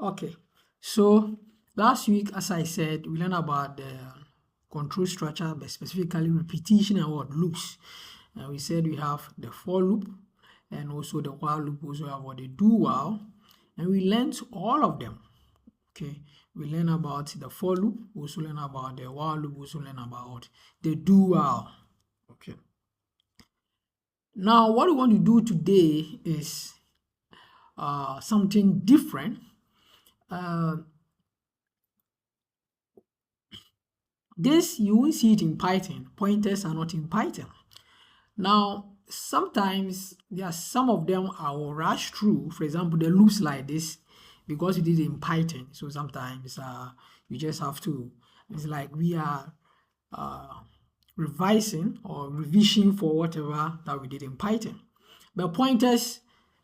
Okay, so last week, as I said, we learned about the control structure, but specifically repetition and what loops. And we said we have the for loop and also the while loop. Also have what they do while, and we learned all of them. Okay, we learn about the for loop, also learn about the while loop, also learn about the do while. Okay. Now, what we want to do today is something different. This you won't see it in Python. Pointers are not in Python. Now, sometimes there are some of them I will rush through. For example, the loops like this, because we did it in Python. So sometimes you just have to. It's like we are revising or revision for whatever that we did in Python. But pointers,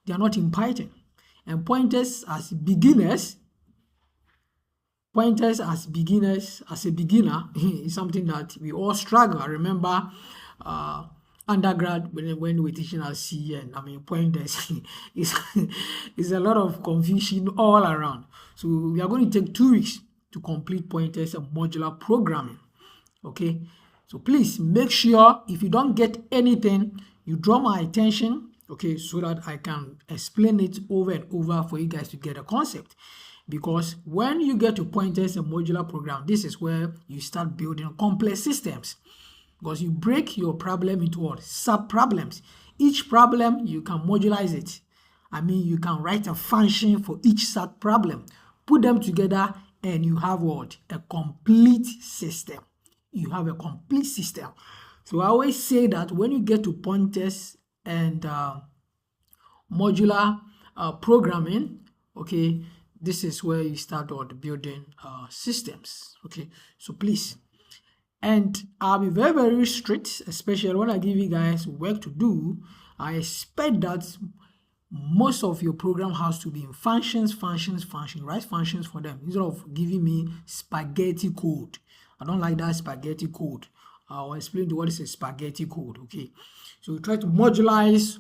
they are not in Python. And pointers as beginners, as a beginner, is something that we all struggle. I remember undergrad when we're teaching at C, and pointers is a lot of confusion all around. So we are going to take 2 weeks to complete pointers and modular programming. Okay, so please make sure if you don't get anything, you draw my attention, okay, so that I can explain it over and over for you guys to get a concept. Because when you get to pointers and modular program, this is where you start building complex systems. Because you break your problem into what? Sub-problems. Each problem, you can modularize it. You can write a function for each sub-problem. Put them together and you have what? A complete system. You have a complete system. So I always say that when you get to pointers and modular programming, okay, this is where you start building systems. Okay, so please, and I'll be very, very strict, especially when I give you guys work to do. I expect that most of your program has to be in functions, write functions for them instead of giving me spaghetti code. I don't like that spaghetti code. I'll explain to what is a spaghetti code. Okay, so you try to modularize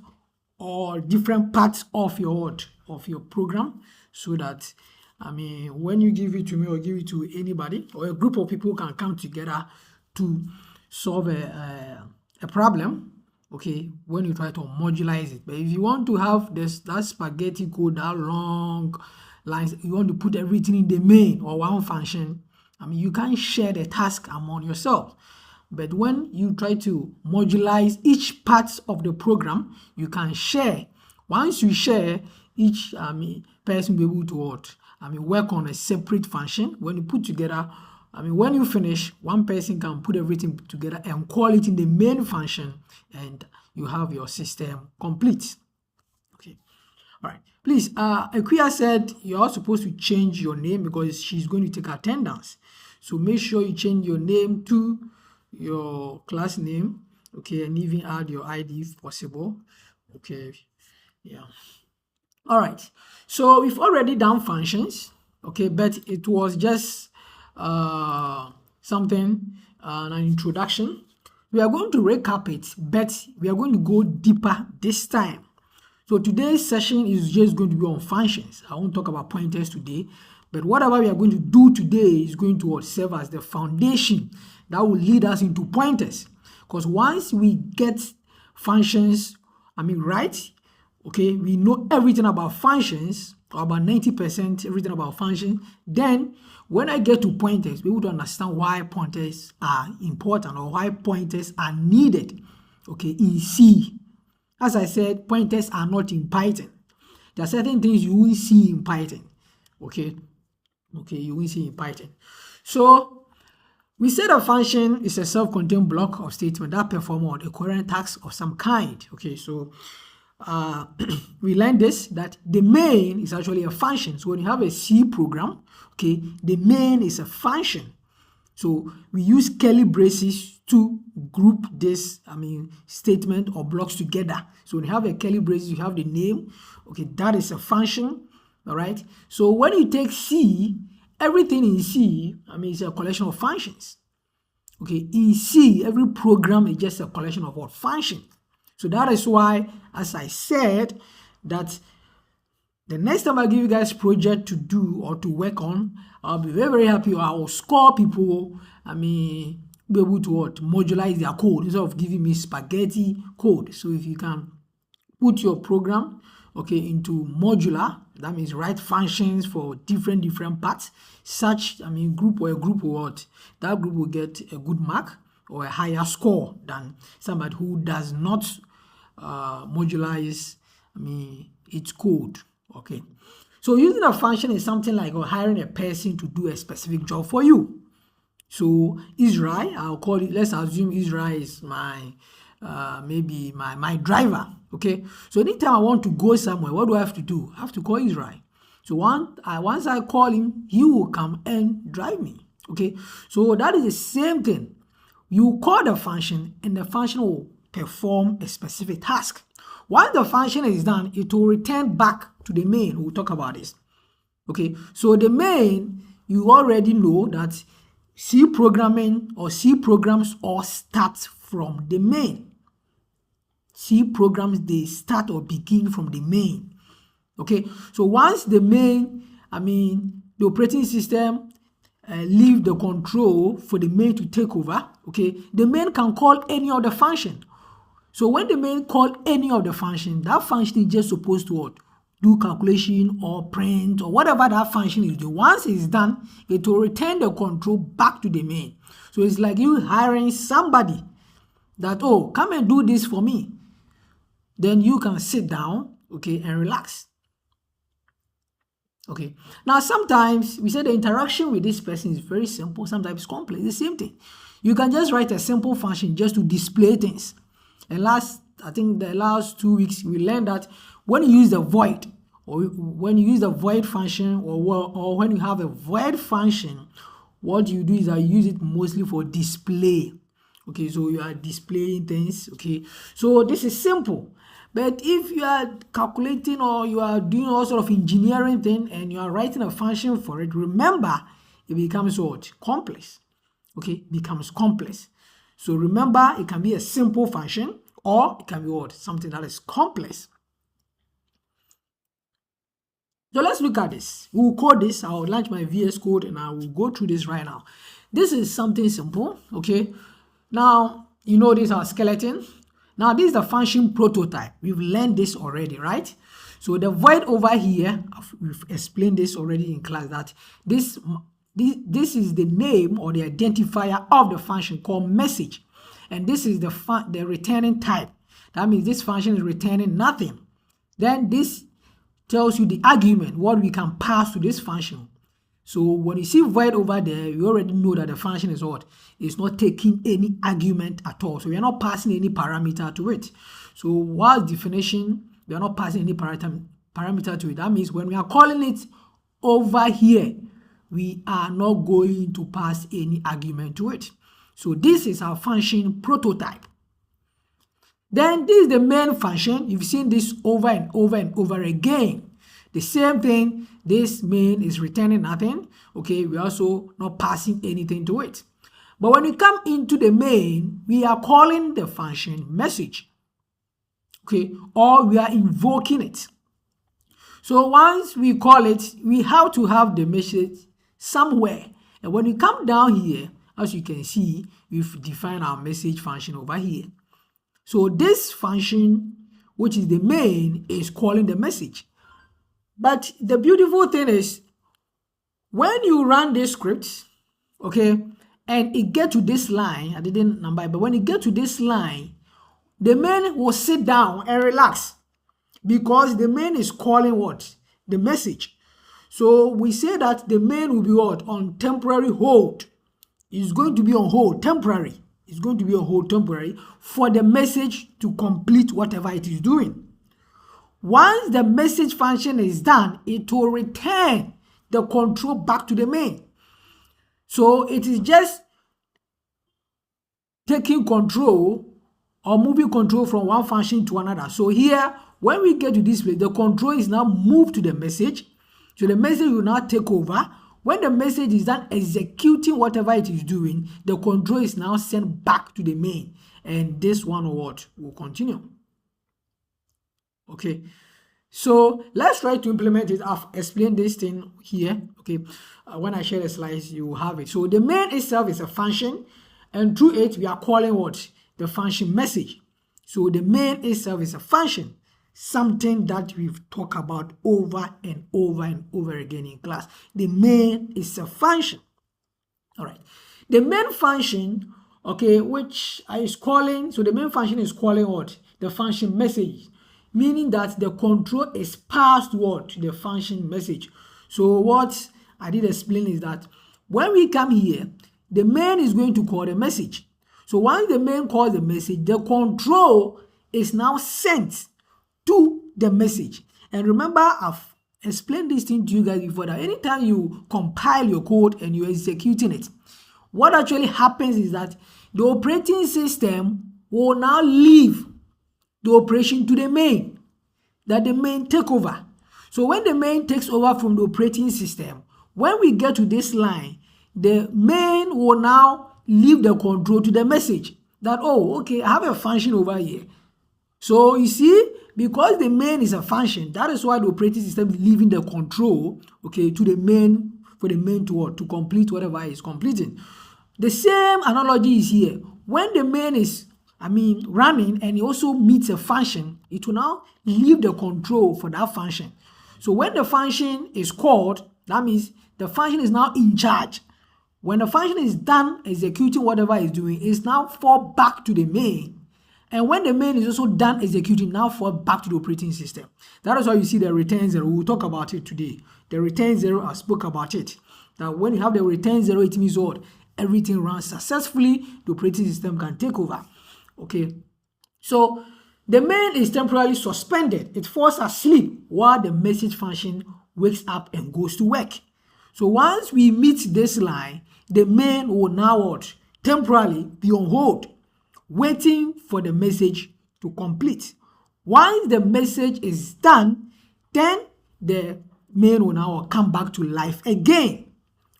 all different parts of your program, so that when you give it to me or give it to anybody or a group of people can come together to solve a problem. Okay, when you try to modularize it. But if you want to have that spaghetti code, that long lines, you want to put everything in the main or one function, you can't share the task among yourself. But when you try to modularize each part of the program, you can share. Once you share, each person will be able to work on a separate function. When you put together, when you finish, one person can put everything together and call it in the main function, and you have your system complete. Okay, all right. Please, Akuya said you're supposed to change your name because she's going to take attendance. So make sure you change your name to your class name, okay, and even add your ID if possible. Okay, yeah. All right, so we've already done functions, okay, but it was just something, an introduction. We are going to recap it, but we are going to go deeper this time. So today's session is just going to be on functions. I won't talk about pointers today, but whatever we are going to do today is going to serve as the foundation that will lead us into pointers. Because once we get functions, right, okay, we know everything about functions, or about 90% everything about functions, then when I get to pointers, we would understand why pointers are important or why pointers are needed, okay, in C. As I said, pointers are not in Python. There are certain things you will see in Python, okay, you will see in Python. So we said a function is a self-contained block of statement that performs a current task of some kind. Okay, so we learned this, that the main is actually a function. So when you have a C program, okay, the main is a function. So we use curly braces to group this statement or blocks together. So when you have a curly braces, you have the name, okay, that is a function. All right, so when you take C, everything in C is a collection of functions. Okay, in C, every program is just a collection of what? Functions. So that is why, as I said, that The next time I give you guys project to do or to work on, I'll be very, very happy. I will score people. Be able to what? Modularize their code instead of giving me spaghetti code. So if you can put your program, okay, into modular, that means write functions for different parts, such group or what, that group will get a good mark or a higher score than somebody who does not modularize its code. Okay, so using a function is something like hiring a person to do a specific job for you. So Israel, I'll call it, let's assume Israel is my maybe my driver. Okay, so anytime I want to go somewhere, what do I have to do? I have to call Israel. So once I call him, he will come and drive me. Okay, so that is the same thing. You call the function and the function will perform a specific task. Once the function is done, it will return back to the main. We'll talk about this. Okay, so the main, you already know that C programming or C programs all start from the main. C programs, they start or begin from the main. Okay, so once the main, the operating system leave the control for the main to take over, okay, the main can call any other function. So when the main call any of the function, that function is just supposed to what? Do calculation or print or whatever that function is doing. Once it's done, it will return the control back to the main. So it's like you hiring somebody that, oh, come and do this for me. Then you can sit down, okay, and relax. Okay, now sometimes we say the interaction with this person is very simple, sometimes complex. The same thing. You can just write a simple function just to display things. And I think the last 2 weeks, we learned that when you use the void, or when you use the void function, or when you have a void function, what you do is that you use it mostly for display. Okay, so you are displaying things. Okay, so this is simple. But if you are calculating or you are doing all sort of engineering thing and you are writing a function for it, remember it becomes what? Complex. Okay, becomes complex. So remember, it can be a simple function or it can be what? Something that is complex. So let's look at this. We'll code this. I'll launch my VS Code and I will go through this right now. This is something simple. Okay. Now, you know this is our skeleton. Now, this is the function prototype. We've learned this already, right? So the void over here, we've explained this already in class, that this is the name or the identifier of the function called message. And this is the returning type. That means this function is returning nothing. Then this tells you the argument, what we can pass to this function. So when you see void over there, you already know that the function is what? It's not taking any argument at all. So we are not passing any parameter to it. So while definition, we are not passing any parameter to it. That means when we are calling it over here, we are not going to pass any argument to it. So this is our function prototype. Then this is the main function. You've seen this over and over and over again. The same thing, this main is returning nothing. Okay, we're also not passing anything to it. But when we come into the main, we are calling the function message. Okay, or we are invoking it. So once we call it, we have to have the message somewhere. And when we come down here, as you can see, we've defined our message function over here. So this function, which is the main, is calling the message. But the beautiful thing is, when you run this script, okay, and it get to this line, I didn't number it, but when it get to this line, the main will sit down and relax because the main is calling what? The message. So we say that the main will be what? On temporary hold. It's going to be on hold, temporary. It's going to be on hold temporary for the message to complete whatever it is doing. Once the message function is done, it will return the control back to the main. So it is just taking control or moving control from one function to another. So here, when we get to this place, the control is now moved to the message. So the message will now take over. When the message is done executing whatever it is doing, the control is now sent back to the main. And this one will continue. Okay. So let's try to implement it. I've explained this thing here. Okay, when I share the slides, you will have it. So the main itself is a function, and through it we are calling what? The function message. So the main itself is a function, something that we've talked about over and over and over again in class. The main is a function. All right. The main function, okay, which is calling, so the main function is calling what? The function message, meaning that the control is passed what? The function message. So what I did explain is that when we come here, the main is going to call the message. So once the main calls the message, the control is now sent to the message. And remember, I've explained this thing to you guys before, that anytime you compile your code and you're executing it, what actually happens is that the operating system will now leave the operation to the main, that the main take over. So when the main takes over from the operating system, when we get to this line, the main will now leave the control to the message that, oh, okay, I have a function over here. So you see, because the main is a function, that is why the operating system is leaving the control, okay, to the main, for the main to what? To complete whatever it's completing. The same analogy is here. When the main is, running, and it also meets a function, it will now leave the control for that function. So when the function is called, that means the function is now in charge. When the function is done executing whatever it's doing, it's now fall back to the main. And when the main is also done executing, now fall back to the operating system. That is why you see the return 0. We'll talk about it today. The return 0, I spoke about it. That when you have the return 0, it means what? Everything runs successfully. The operating system can take over. Okay. So the main is temporarily suspended. It falls asleep while the message function wakes up and goes to work. So once we meet this line, the main will now what? Temporarily be on hold, waiting for the message to complete. Once the message is done, then the main will now come back to life again.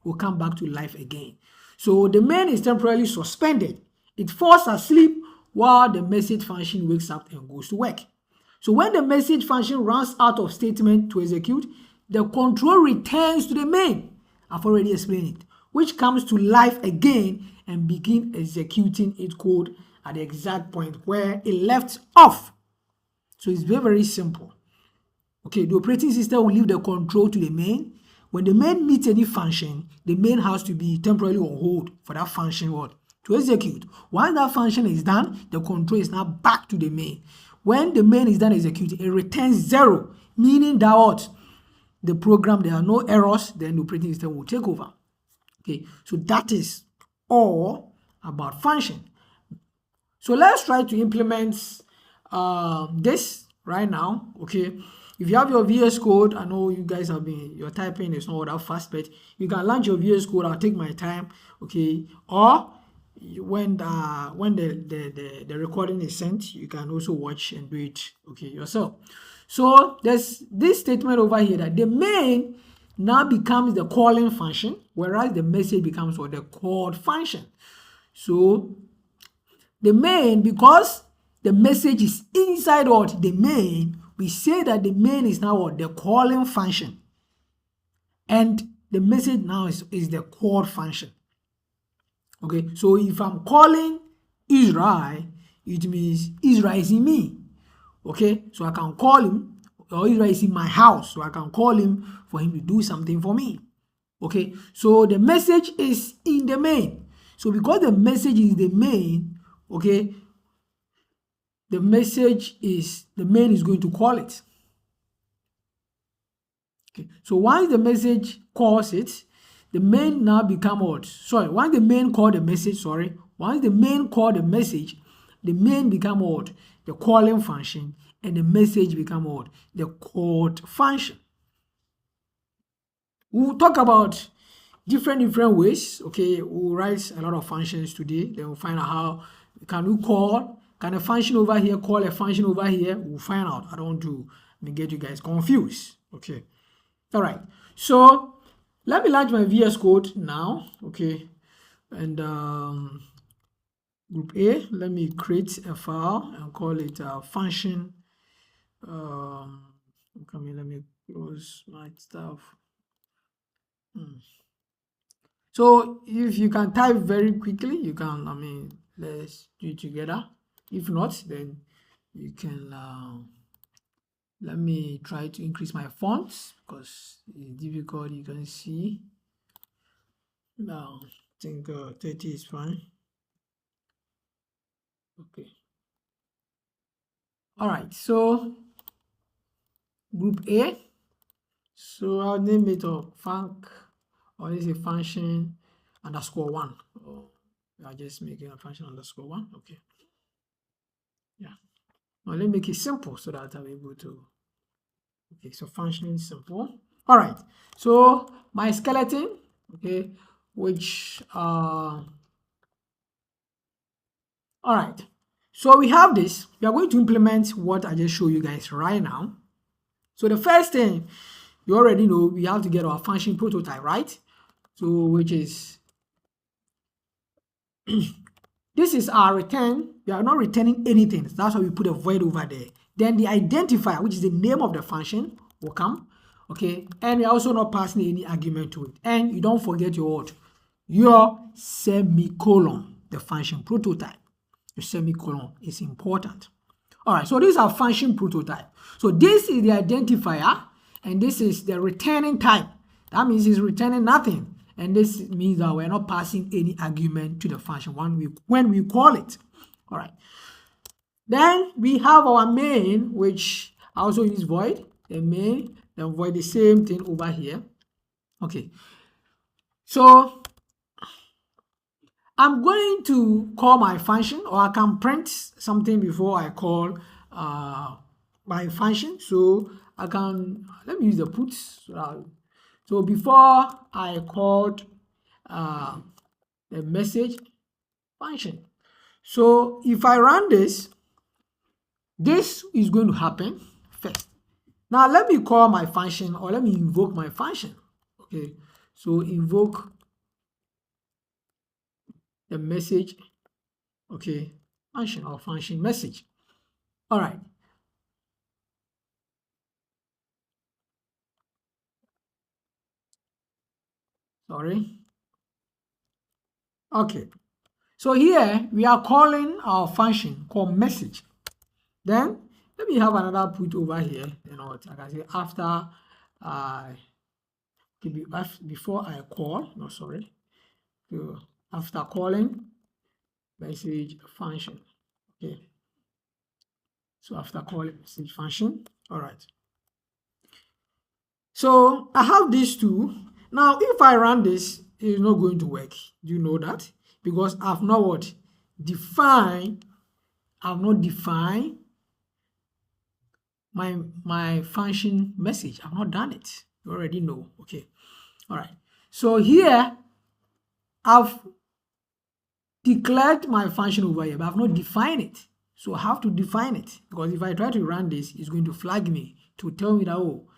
Will come back to life again. So the main is temporarily suspended. It falls asleep while the message function wakes up and goes to work. So when the message function runs out of statement to execute, the control returns to the main. I've already explained it, which comes to life again and begin executing its code at the exact point where it left off. So it's very, very simple. Okay, the operating system will leave the control to the main. When the main meets any function, the main has to be temporarily on hold for that function to execute. Once that function is done, the control is now back to the main. When the main is done executing, it returns 0, meaning that the program, there are no errors, then the operating system will take over. Okay, so that is all about function. So let's try to implement this right now. Okay, if you have your VS Code, I know you guys have been, your typing is not that fast, but you can launch your VS Code. I'll take my time. Okay, or when the recording is sent, you can also watch and do it, okay, yourself. So there's this statement over here that the main now becomes the calling function, whereas the message becomes what? The called function. So the main, because the message is inside what? The main, we say that the main is now what? The calling function. And the message now is the called function. Okay, so if I'm calling Israel, it means Israel is in me. Okay, so I can call him, or Israel is in my house, so I can call him for him to do something for me. Okay, so the message is in the main. So because the message is the main, okay, the main is going to call it. Okay, so once the message calls it, the main now become what? Once the main call the message, once the main call the message, the main become what? The calling function, and the message become what? The called function. We'll talk about different ways. Okay, we'll write a lot of functions today. Then we'll find out how can a function over here call a function over here. We'll find out. I don't want to get you guys confused. Okay, all right. So let me launch my VS Code now. Okay, and group A, let me create a file and call it function Okay, let me close my stuff. So if you can type very quickly, you can, let's do it together. If not, then you can, let me try to increase my fonts because it's difficult, you can see. Now, I think 30 is fine. Okay. All right, so group A. So I'll name it func, or is a function underscore one. Or I'll just make it a function underscore one. Okay. Yeah. Now let me make it simple so that I'm able to. Okay, so function simple. All right. So my skeleton, okay, which all right. So we have this. We are going to implement what I just showed you guys right now. So the first thing you already know, we have to get our function prototype, right? So which is this is our return. We are not returning anything. That's why we put a void over there. Then the identifier, which is the name of the function, will come. Okay, and we're also not passing any argument to it. And you don't forget your what? Your semicolon, the function prototype. Your semicolon is important. All right, so this is our function prototype. So this is the identifier, and this is the returning type. That means it's returning nothing. And this means that we're not passing any argument to the function when we call it. All right. Then we have our main, which I also use void. The main, then void the same thing over here. Okay. So I'm going to call my function, or I can print something before I call my function. So I can, let me use the puts. So before I called the message function. So if I run this, this is going to happen first. Now let me call my function, or let me invoke my function. Okay, so invoke the message, okay, function or function message. All right. Sorry. Okay. So here we are calling our function called message. Then let me have another put over here. You know what I can say after before I call. No, sorry. So after calling message function. Okay. So after calling message function. All right. So I have these two. Now, if I run this, it's not going to work. Do you know that? Because I've not what? I've not defined my function message. I've not done it. You already know. Okay. All right. So here, I've declared my function over here, but I've not defined it. So I have to define it, because if I try to run this, it's going to flag me to tell me that, oh,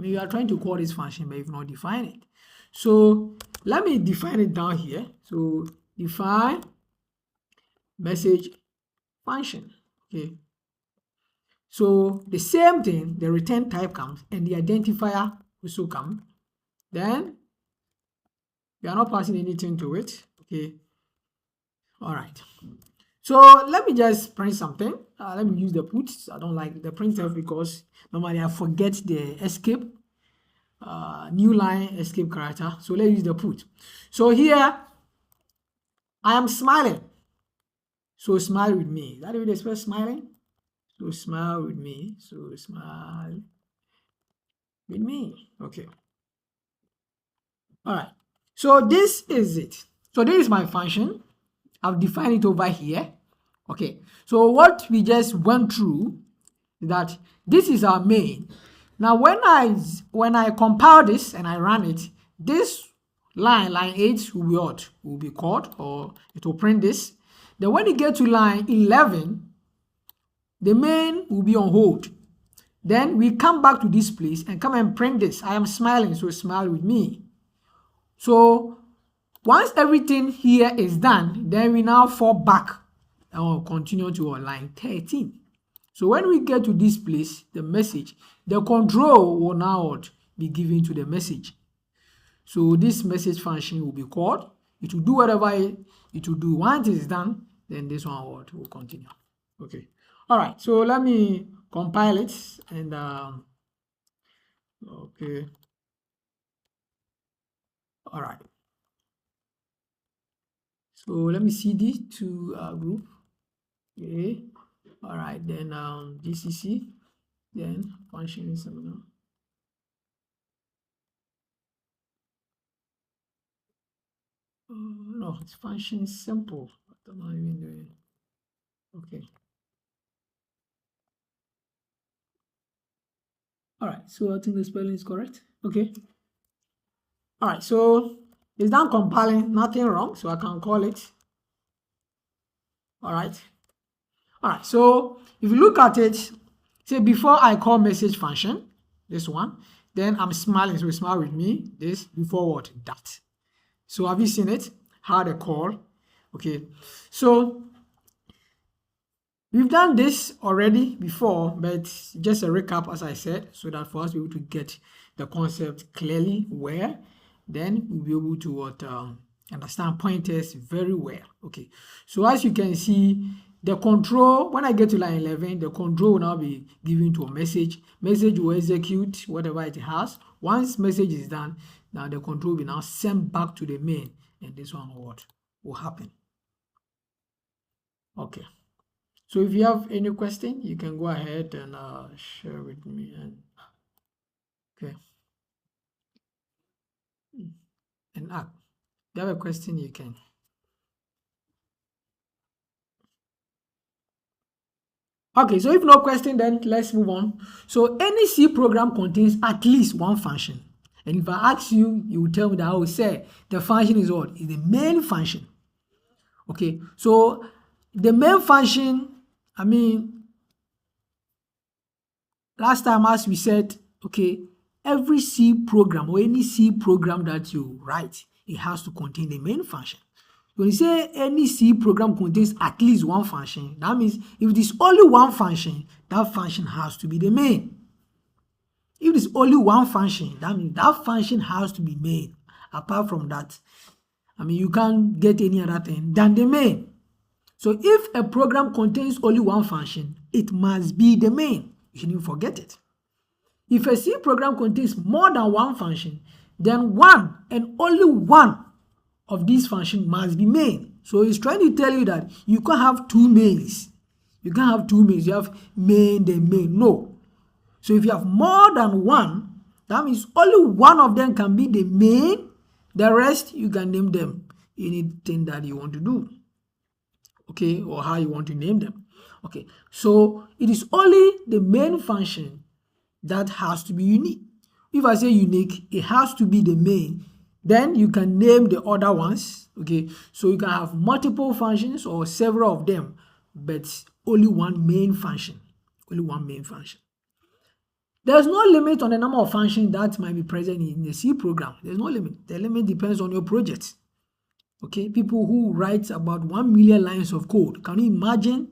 you are trying to call this function, but you've not defined it. So let me define it down here. So define message function. Okay. So the same thing, the return type comes and the identifier also comes. Then we are not passing anything to it. Okay. All right. So let me just print something. Let me use the puts. I don't like the printf because normally I forget the escape. New line escape character. So let's use the put. So here I am smiling. So smile with me. Is that the way they spell smiling? So smile with me. So smile with me. Okay. All right. So this is it. So this is my function. I've defined it over here. Okay. So what we just went through is that this is our main. Now when I compile this and I run it, this line 8 will be what? Will be called, or it will print this. Then when you get to line 11, the main will be on hold. Then we come back to this place and come and print this. I am smiling, so smile with me. So once everything here is done, then we now fall back and we'll continue to our line 13. So when we get to this place, the message, the control will now be given to the message. So this message function will be called. It will do whatever it will do. Once it is done, then this one will continue. Okay. All right. So let me compile it and okay. All right. So let me cd to group. Okay. All right. Then GCC. Then function is seminar. No, it's function is simple. What am I even doing? Okay. All right. So I think the spelling is correct. Okay. All right. So it's done compiling. Nothing wrong. So I can call it. All right. All right. So if you look at it, say before I call message function, this one, then I'm smiling. So smile with me. This before what? That. So have you seen it? How the call? Okay. So we've done this already before, but just a recap, as I said, so that for us to be able to get the concept clearly where, then we'll be able to understand pointers very well. Okay, so as you can see, the control, when I get to line 11, the control will now be given to a message. Message will execute whatever it has. Once message is done, now the control will be now sent back to the main, and this one will happen. Okay. So if you have any question, you can go ahead and share with me. And okay, and ask. If you have a question, you can. Okay, so if no question, then let's move on. So any C program contains at least one function. And if I ask you, you will tell me that I will say the function is what? Is the main function. Okay, so the main function, I mean, last time as we said, okay, every C program or any C program that you write, it has to contain the main function. When you say any C program contains at least one function, that means if it is only one function, that function has to be the main. If it is only one function, that means that function has to be main. Apart from that, I mean, you can't get any other thing than the main. So if a program contains only one function, it must be the main. You shouldn't forget it. If a C program contains more than one function, then one and only one of these functions must be main. So it's trying to tell you that you can't have two mains. You can't have two mains. You have main, then main. No. So if you have more than one, that means only one of them can be the main. The rest, you can name them anything that you want to do. Okay, or how you want to name them. Okay, so it is only the main function that has to be unique. If I say unique, it has to be the main. Then you can name the other ones. Okay, so you can have multiple functions or several of them, but only one main function. Only one main function. There's no limit on the number of functions that might be present in the C program. There's no limit. The limit depends on your project. Okay, people who write about 1 million lines of code. Can you imagine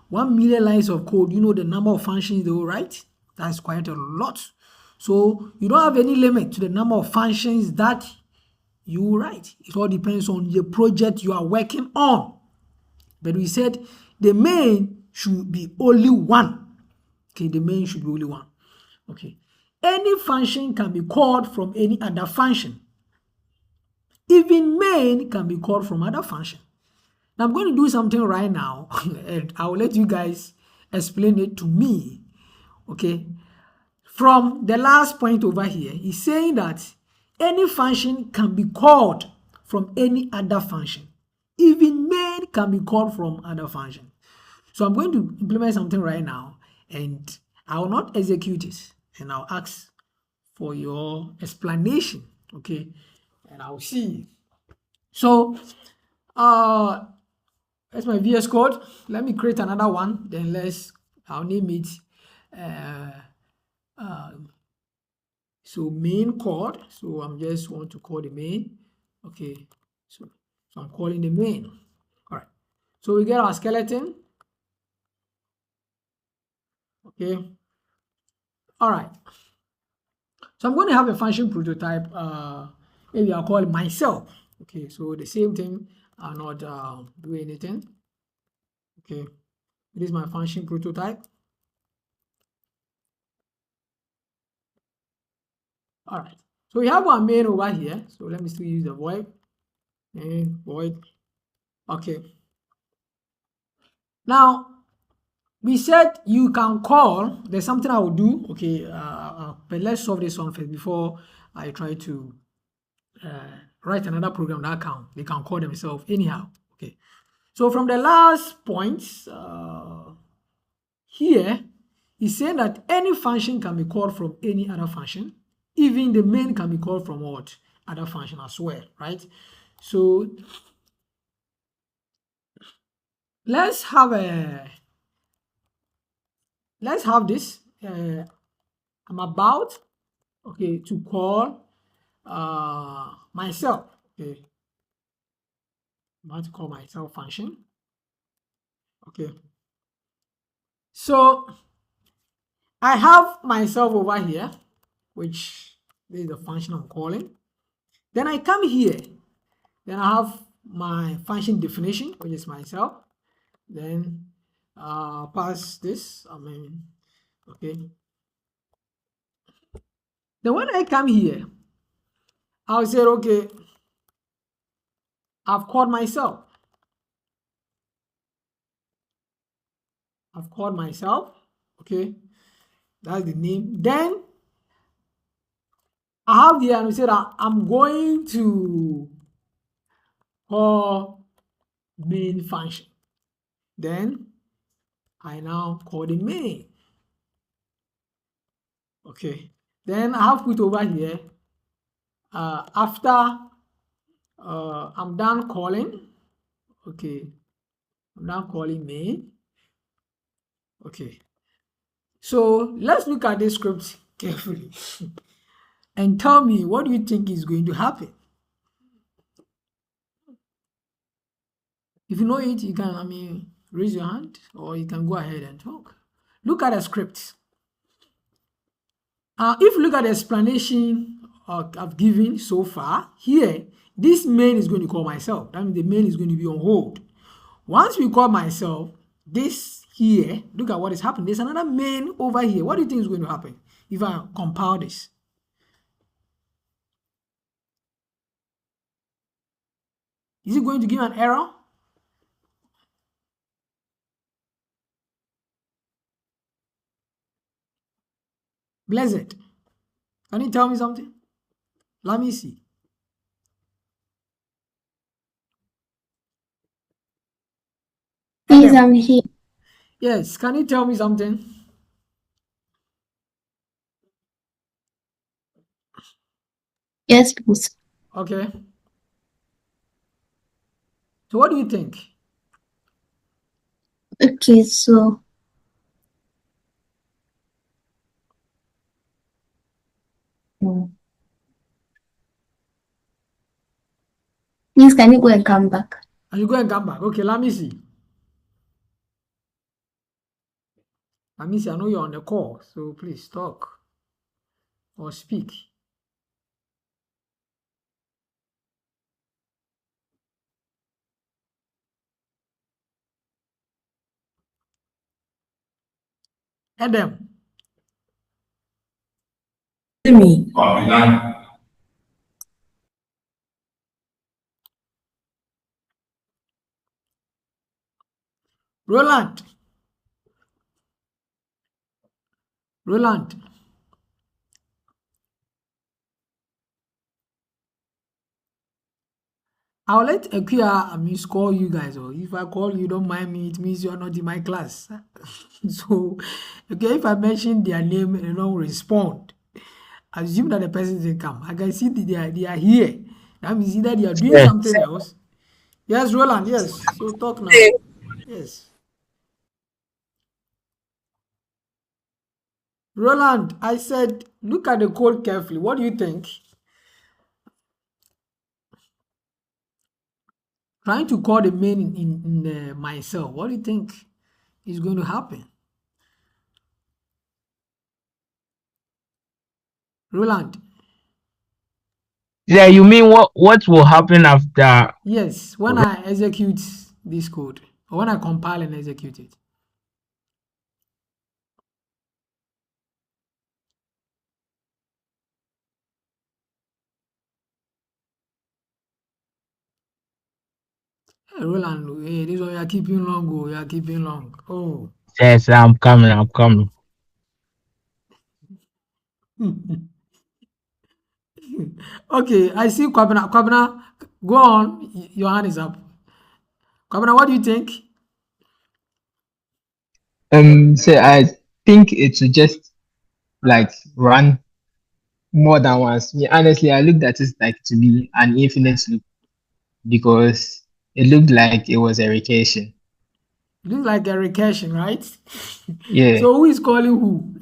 1 million lines of code? You know the number of functions they will write? That's quite a lot. So you don't have any limit to the number of functions that you will write. It all depends on the project you are working on. But we said the main should be only one. Okay, the main should be only one. Okay, any function can be called from any other function. Even main can be called from other function. Now I'm going to do something right now and I will let you guys explain it to me. Okay, from the last point over here, he's saying that any function can be called from any other function. Even main can be called from other function. So I'm going to implement something right now and I will not execute it and I'll ask for your explanation. Okay, and I'll see. So that's my VS Code. Let me create another one. Then I'll name it so main chord. So I'm just want to call the main. Okay, so I'm calling the main. All right, so we get our skeleton. Okay. All right. So I'm going to have a function prototype. Maybe I'll call it myself. Okay. So the same thing. I'll not do anything. Okay. This is my function prototype. All right. So we have one main over here. So let me still use the void and void. Okay. Now we said you can call. There's something I will do. Okay. But let's solve this one first before I try to write another program that they can call themselves anyhow. Okay. So from the last point here, he's saying that any function can be called from any other function. Even the main can be called from what? Other function as well, right? So let's have this. I'm about to call myself. Okay, I'm about to call myself function. Okay, so I have myself over here, which this is the function I'm calling. Then I come here. Then I have my function definition, which is myself. Then pass this. Okay. Then when I come here, I'll say, okay, I've called myself. Okay, that's the name. Then I have here and we say that I'm going to call main function. Then I now call the main. Okay. Then I have put over here after I'm done calling. Okay. I'm done calling main. Okay. So let's look at this script carefully and tell me what do you think is going to happen. If you know it, you can, raise your hand or you can go ahead and talk. Look at the script. If you look at the explanation I've given so far, here, this main is going to call myself. That means the main is going to be on hold. Once we call myself, this here, look at what is happening. There's another main over here. What do you think is going to happen if I compile this? Is it going to give an error? Blessed. Can you tell me something? Let me see. Please, I'm here. Yes, can you tell me something? Yes, please. Okay. So what do you think? Okay, so please, can you go and come back? Are you going to come back? Okay, let me see. Let me see. I know you're on the call, so please talk or speak. Adam. Me. Roland. Roland. I'll let Akuya call you guys. Or if I call you, don't mind me, it means you're not in my class. So, okay, if I mention their name and they don't respond, assume that the person didn't come. I can see they are here. That means either they are doing something else. Yes, Roland, yes. So talk now. Yes. Roland, I said, look at the code carefully. What do you think? Trying to call the main in myself. What do you think is going to happen? Roland. Yeah, you mean what will happen after? Yes, when I execute this code, or when I compile and execute it. Hey, Roland, hey, this one you are keeping long, oh, you are keeping long. Oh. Yes, I'm coming. I'm coming. Okay, I see Kwabena. Kwabena, go on. Your hand is up. Kwabena, what do you think? So I think it should just like run more than once. Me, honestly, I looked at it like to be an infinite loop because it looked like it was a recursion. Looks like a recursion, right? Yeah. So who is calling who?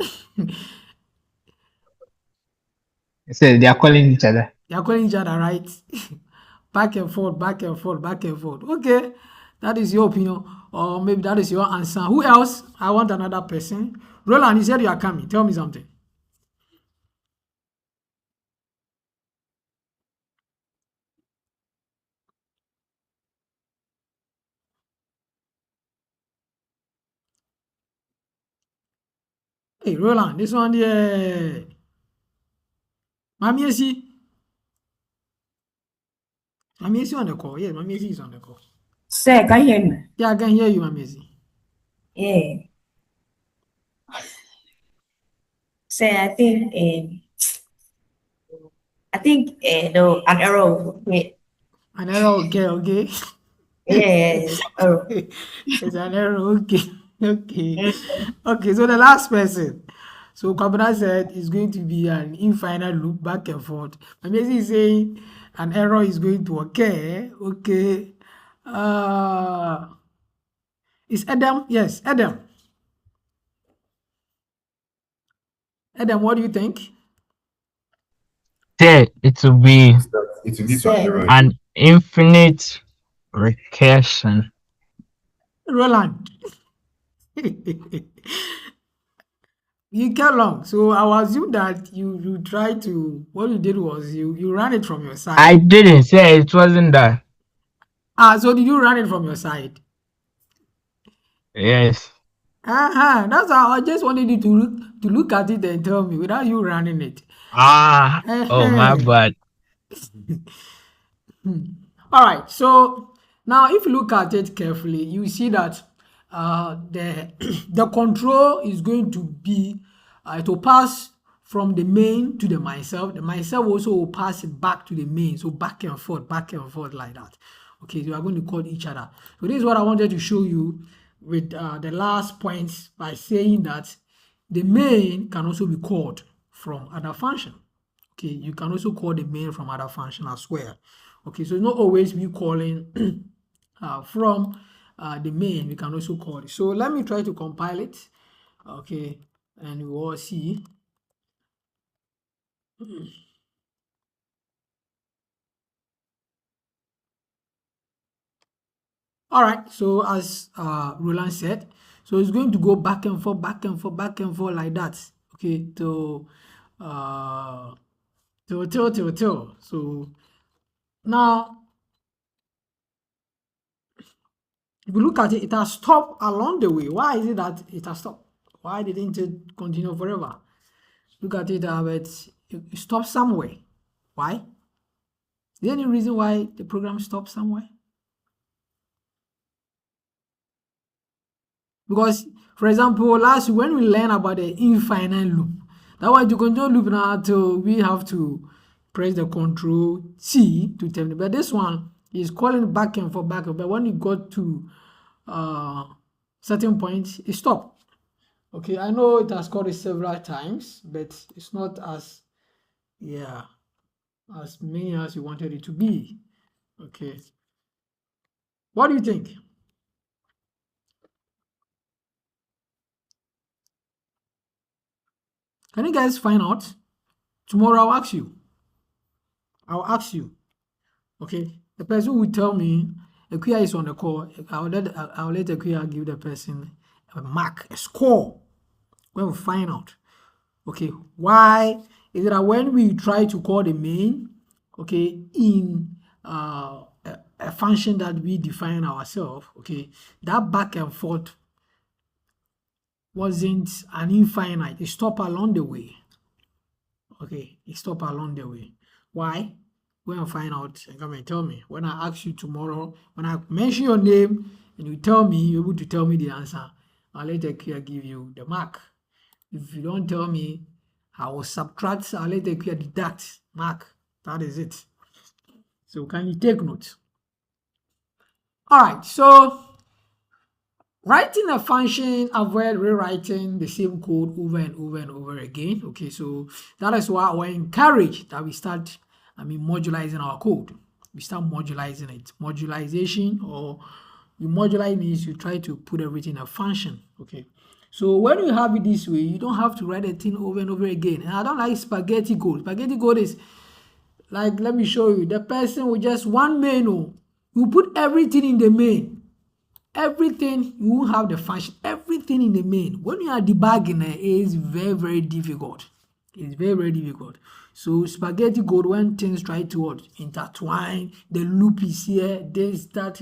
So they are calling each other. They are calling each other, right? Back and forth, back and forth, back and forth. Okay, that is your opinion, or maybe that is your answer. Who else? I want another person. Roland, you said you are coming. Tell me something. Hey, Roland, this one there. Mami Esi. Mami Esi on the call. Yes, Mami Esi is on the call. Sir, can you hear me? Yeah, I can hear you, Mami Esi. Yeah. Sir, no, an error. Yeah, An error, okay, okay. yeah, error. It's an error, okay. Okay. Mm. Okay, so the last person. So Kwabena said it's going to be an infinite loop back and forth. Mami is saying an error is going to occur. Okay. Is Adam? Yes, Adam. Adam, what do you think? There, it will be It will give Sir, an error. an infinite recursion. Roland. You get long. So I will assume that you try to what you did was you ran it from your I side. didn't say it wasn't that. So did you run it from your side? Yes. That's how I just wanted you to look at it and tell me without you running it. Oh, my Uh-huh. bad. All right. So now, if you look at it carefully, you see that the the control is going to be it will pass from the main to the myself. The myself also will pass it back to the main. So back and forth like that. Okay, so we are going to call each other. So this is what I wanted to show you with the last points by saying that the main can also be called from other function. Okay, you can also call the main from other function as well. Okay, so it's not always be calling from the main, we can also call it. So let me try to compile it. Okay, and we will see. All right, so as Roland said, so it's going to go back and forth, back and forth, back and forth like that. Okay, uh, till. So now, if you look at it, it has stopped along the way. Why is it that it has stopped? Why didn't it continue forever? Look at it, but it stopped somewhere. Why? Is there any reason why the program stopped somewhere? Because, for example, last week when we learned about the infinite loop, that was to continue loop now until we have to press the Control C to terminate. But this one is calling back and forth, back and forth. But when you got to certain point, it stopped. Okay, I know it has called it several times, but it's not as as many as you wanted it to be. Okay, what do you think? Can you guys find out? Tomorrow I'll ask you. Okay, the person will tell me Akuya is on the call. I'll let Akuya give the person a mark, a score. When we find out, okay, why is that when we try to call the main, okay, in a function that we define ourselves, okay, that back and forth wasn't an infinite. It stopped along the way. Okay, it stopped along the way. Why? Go and find out and come and tell me. When I ask you tomorrow, when I mention your name and you tell me, you're able to tell me the answer, I'll let the QA give you the mark. If you don't tell me, I will subtract, I'll let the QA deduct mark. That is it. So can you take notes? All right, so writing a function, avoid rewriting the same code over and over and over again. Okay, so that is why I encourage that we start, modularizing our code. We start modularizing it. Modularization, or you modularize means you try to put everything in a function. Okay, so when you have it this way, you don't have to write a thing over and over again. And I don't like spaghetti code. Spaghetti code is like, let me show you. The person with just one main, you put everything in the main. Everything, you won't have the function, everything in the main. When you are debugging it is very, very difficult. It's very, very difficult. So spaghetti code, when things try to intertwine, the loop is here, this, that,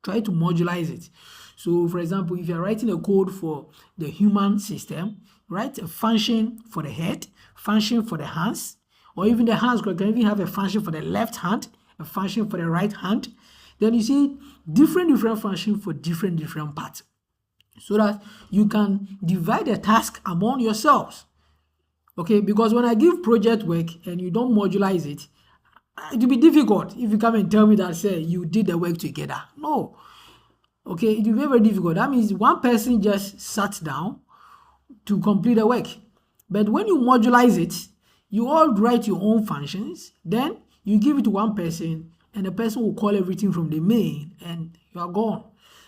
try to modularize it. So for example, if you're writing a code for the human system, write a function for the head, function for the hands, or even the hands, you can even have a function for the left hand, a function for the right hand. Then you see different functions for different parts, so that you can divide the task among yourselves. Okay, because when I give project work and you don't modularize it, it will be difficult if you come and tell me that, say, you did the work together. No. Okay, it will be very difficult. That means one person just sat down to complete the work. But when you modularize it, you all write your own functions, then you give it to one person, and the person will call everything from the main, and you are gone.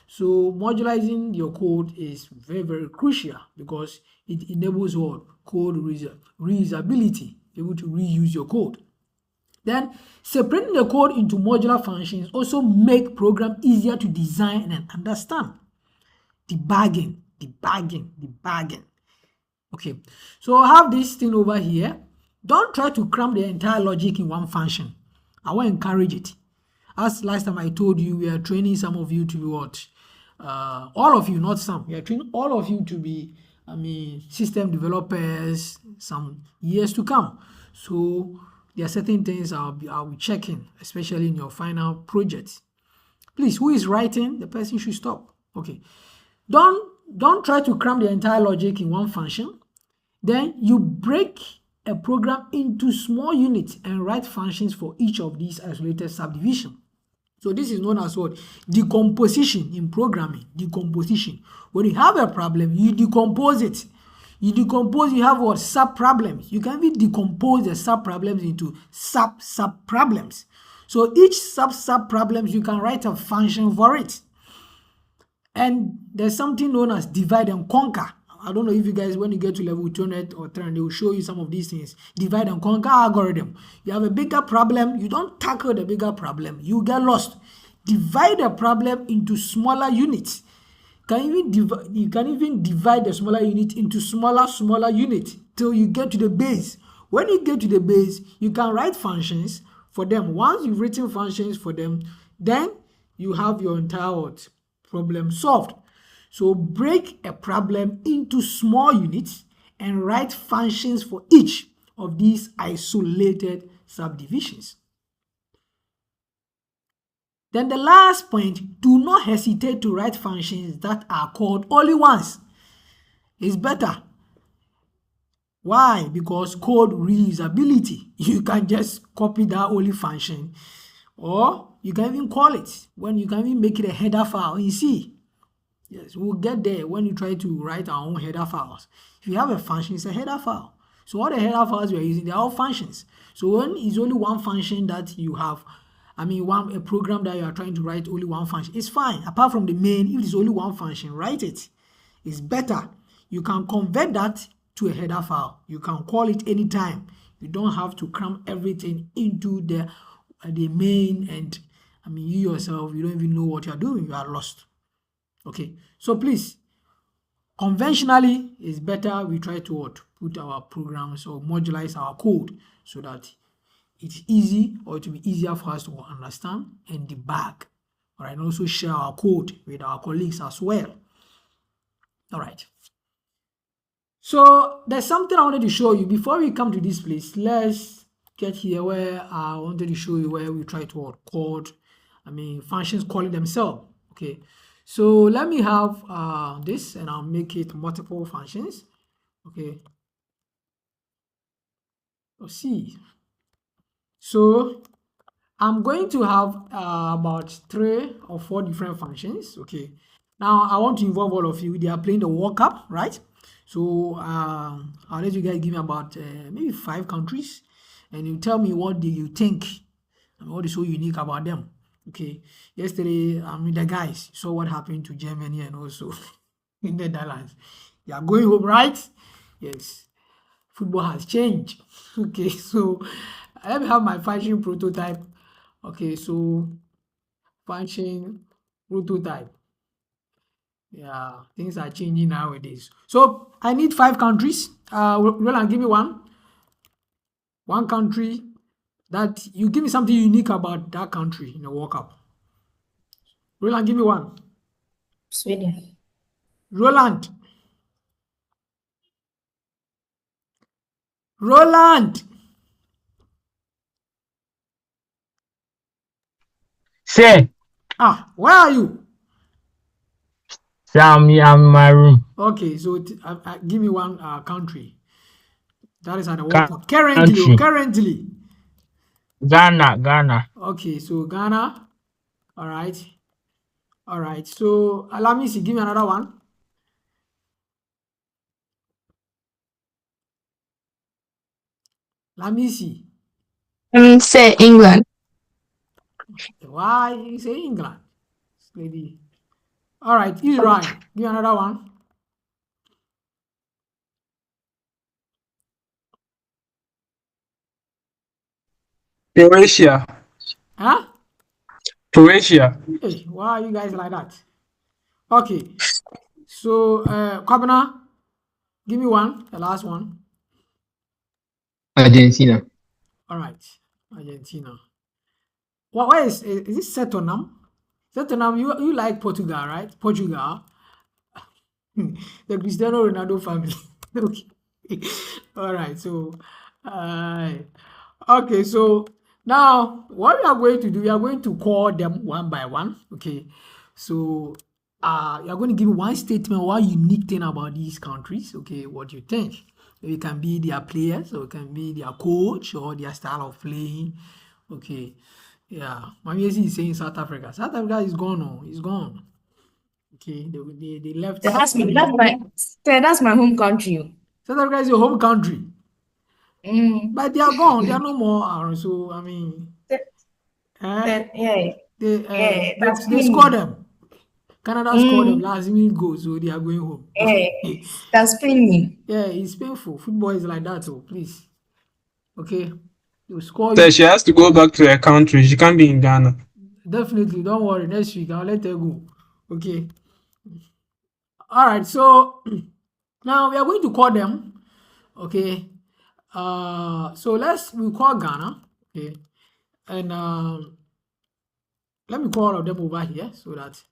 So modularizing your code is very, very crucial, because it enables what? Code reusability, able to reuse your code. Then separating the code into modular functions also make program easier to design and understand. Debugging. Okay, so I have this thing over here. Don't try to cram the entire logic in one function. I will encourage it. As last time I told you, we are training some of you to be what? All of you, not some. We are training all of you to be, system developers some years to come. So there are certain things I'll be checking, especially in your final project. Please, who is writing? The person should stop. Okay. Don't try to cram the entire logic in one function. Then you break a program into small units and write functions for each of these isolated subdivisions. So this is known as what? Decomposition in programming. Decomposition. When you have a problem, you decompose it. You have what? Sub-problems. You can even decompose the sub-problems into sub-problems. So each sub-problems, you can write a function for it. And there's something known as divide and conquer. I don't know if you guys, when you get to level 200 or 300, they will show you some of these things. Divide and conquer algorithm. You have a bigger problem, you don't tackle the bigger problem, you get lost. Divide the problem into smaller units. You can even divide the smaller unit into smaller units till you get to the base. When you get to the base, you can write functions for them. Once you've written functions for them, then you have your entire problem solved. So break a problem into small units and write functions for each of these isolated subdivisions. Then the last point, do not hesitate to write functions that are called only once. It's better. Why? Because code reusability. You can just copy that only function, or you can even call it, when you can even make it a header file in C. Yes, we'll get there when you try to write our own header files. If you have a function, it's a header file. So all the header files we are using, they're all functions. So when it's only one function that you have, a program that you are trying to write only one function, it's fine. Apart from the main, if it's only one function, write it. It's better. You can convert that to a header file. You can call it anytime. You don't have to cram everything into the main, and you yourself, you don't even know what you're doing. You are lost. Okay, so please, conventionally, it's better we try to put our programs or modularize our code so that it's easy, or it will be easier for us to understand and debug. All right, and also share our code with our colleagues as well. All right. So there's something I wanted to show you before we come to this place. Let's get here where I wanted to show you where we try to code, functions calling themselves. Okay. So let me have this, and I'll make it multiple functions. Okay. Let's see. So I'm going to have about 3 or 4 different functions. Okay. Now I want to involve all of you. They are playing the World Cup, right? So I'll let you guys give me about maybe 5 countries, and you tell me what do you think and what is so unique about them. Okay. Yesterday, the guys saw what happened to Germany and also in the Netherlands. They are going home, right? Yes. Football has changed. Okay, so let me have my function prototype. Okay, so function prototype. Yeah, things are changing nowadays. So I need 5 countries. Roland, give me one. One country that you give me something unique about that country in the World Cup. Roland, give me one. Sweden. Roland. Roland. Say, Where are you? I'm in my room. Okay, so give me one country that is at the World Cup. Country. Currently. Ghana. Okay, so Ghana. All right. All right. So let me see. Give me another one. Let me see. Say England. Why you say England? This lady. All right, Israel. Give me another one. Croatia. Huh? Croatia. Hey, why are you guys like that? Okay. So Kwabena, give me one. The last one. Argentina. All right. Argentina. Where is it Setonam? Setonam, you like Portugal, right? Portugal. The Cristiano Ronaldo family. Okay. All right. So, okay. So now what we are going to do, we are going to call them one by one. Okay. So, you are going to give me one statement, one unique thing about these countries. Okay. What you think? It can be their players, or it can be their coach, or their style of playing. Okay. Yeah. Mamiesi is saying South Africa. South Africa is gone. Oh, it's gone. Okay, they left. That's my home country. South Africa is your home country, but they are gone. They are Mm. no more. So That, yeah, yeah, that's they scored me. them. Canada scored them Mm. last minute goal, so they are going home. Yeah, that's me. Yeah, it's painful. Football is like that, so please. Okay, you score So you. she has to go back to her country. She can't be in Ghana. Definitely, don't worry. Next week I'll let her go. Okay. All right. So now we are going to call them. Okay. So we call Ghana. Okay. And let me call all of them over here so that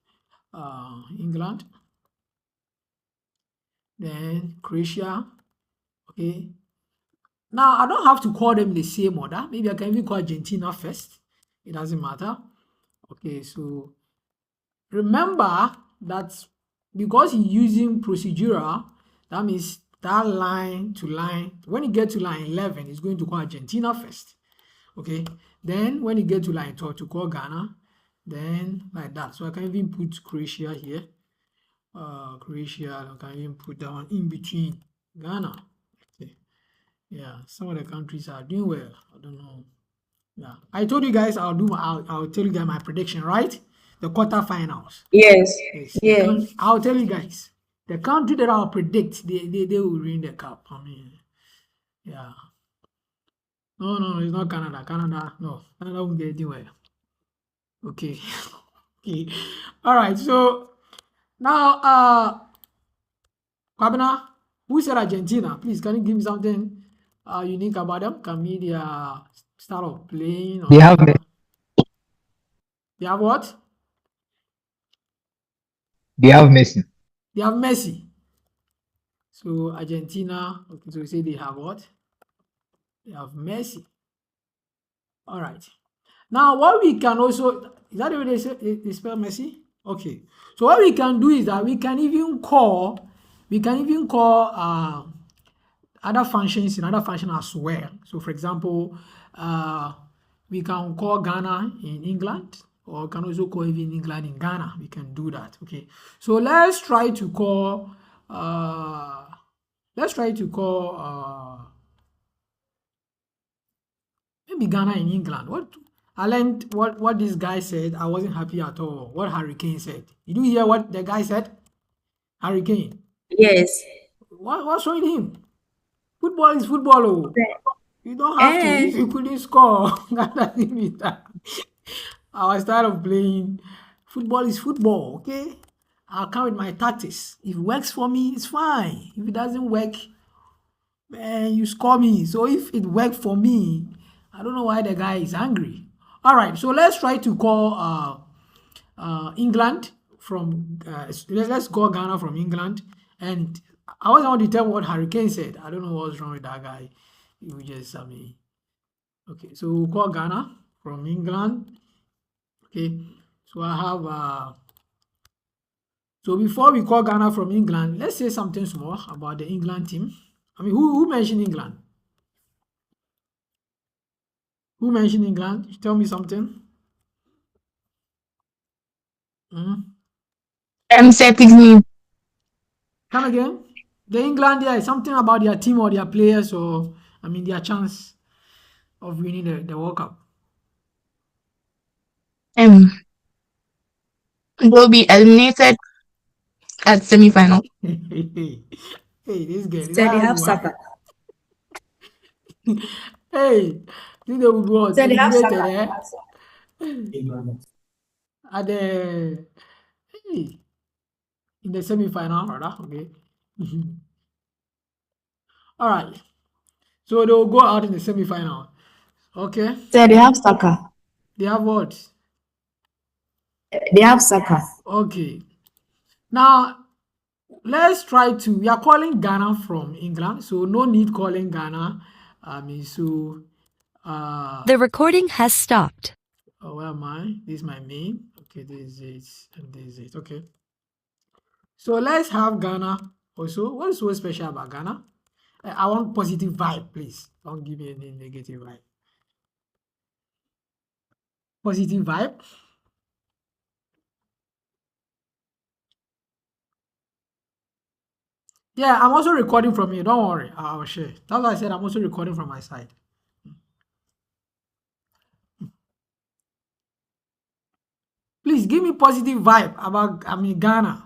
England, then Croatia. Okay. Now I don't have to call them the same order. Maybe I can even call Argentina first. It doesn't matter. Okay, so remember that because he's using procedural, that means that line to line, when you get to line 11, it's going to call Argentina first. Okay, then when you get to line 12 to call Ghana, then like that. So I can even put Croatia here. Croatia, I can even put that one in between Ghana. Okay. Yeah, some of the countries are doing well. I don't know. Yeah, I told you guys I'll tell you guys my prediction, right? The quarterfinals. Yes, Yes, yeah. I'll tell you guys the country that I'll predict they will win the cup. Yeah. No, it's not Canada. Canada won't get anywhere. Okay. Okay. All right. So now, Kwabena, Who said Argentina? Please, can you give me something unique about them? Can be their style of playing or They have they have what? they have Messi. They have Messi. So Argentina, okay, so we say they have what? They have Messi. All right. Now, what we can also, is that the way they spell Messi? Okay. So what we can do is that we can even call other functions in other function as well. So for example, we can call Ghana in England, or we can also call even England in Ghana. We can do that. Okay. So let's try to call maybe Ghana in England. What I learned what this guy said. I wasn't happy at all. What Hurricane said. Did you hear what the guy said? Hurricane. Yes. What's wrong with him? Football is football. Oh. You don't have to. If you couldn't score, that doesn't mean that. Our style of playing football is football. Okay. I'll come with my tactics. If it works for me, it's fine. If it doesn't work, man, you score me. So if it worked for me, I don't know why the guy is angry. All right, so let's try to call England from let's call Ghana from England. And I wasn't want to tell what Hurricane said. I don't know what's wrong with that guy. He was just okay. So we'll call Ghana from England. Okay, so I have so before we call Ghana from England, let's say something small about the England team. I mean, who mentioned England? Who mentioned England? Tell me something. Say his name. Come again. The England, yeah, something about their team or their players, or I mean their chance of winning the World Cup. They'll be eliminated at semi-final. Hey, this girl. So they have Saka. Hey, this they will be what? So they have Eliminated, Saka. at the in the semi-final, rather. Okay. All right. So they will go out in the semi-final. Okay. So they have Saka. They have what? They have Saka. Okay. Now let's try to. We are calling Ghana from England, so no need calling Ghana. The recording has stopped. Where am I? This is my main. Okay, this is it, and this is it. Okay. So let's have Ghana also. What is so special about Ghana? I want positive vibe, please. Don't give me any negative vibe. Positive vibe. Yeah, I'm also recording from here. Don't worry. I'll share. That's why I said I'm also recording from my side. Please give me positive vibe about Ghana.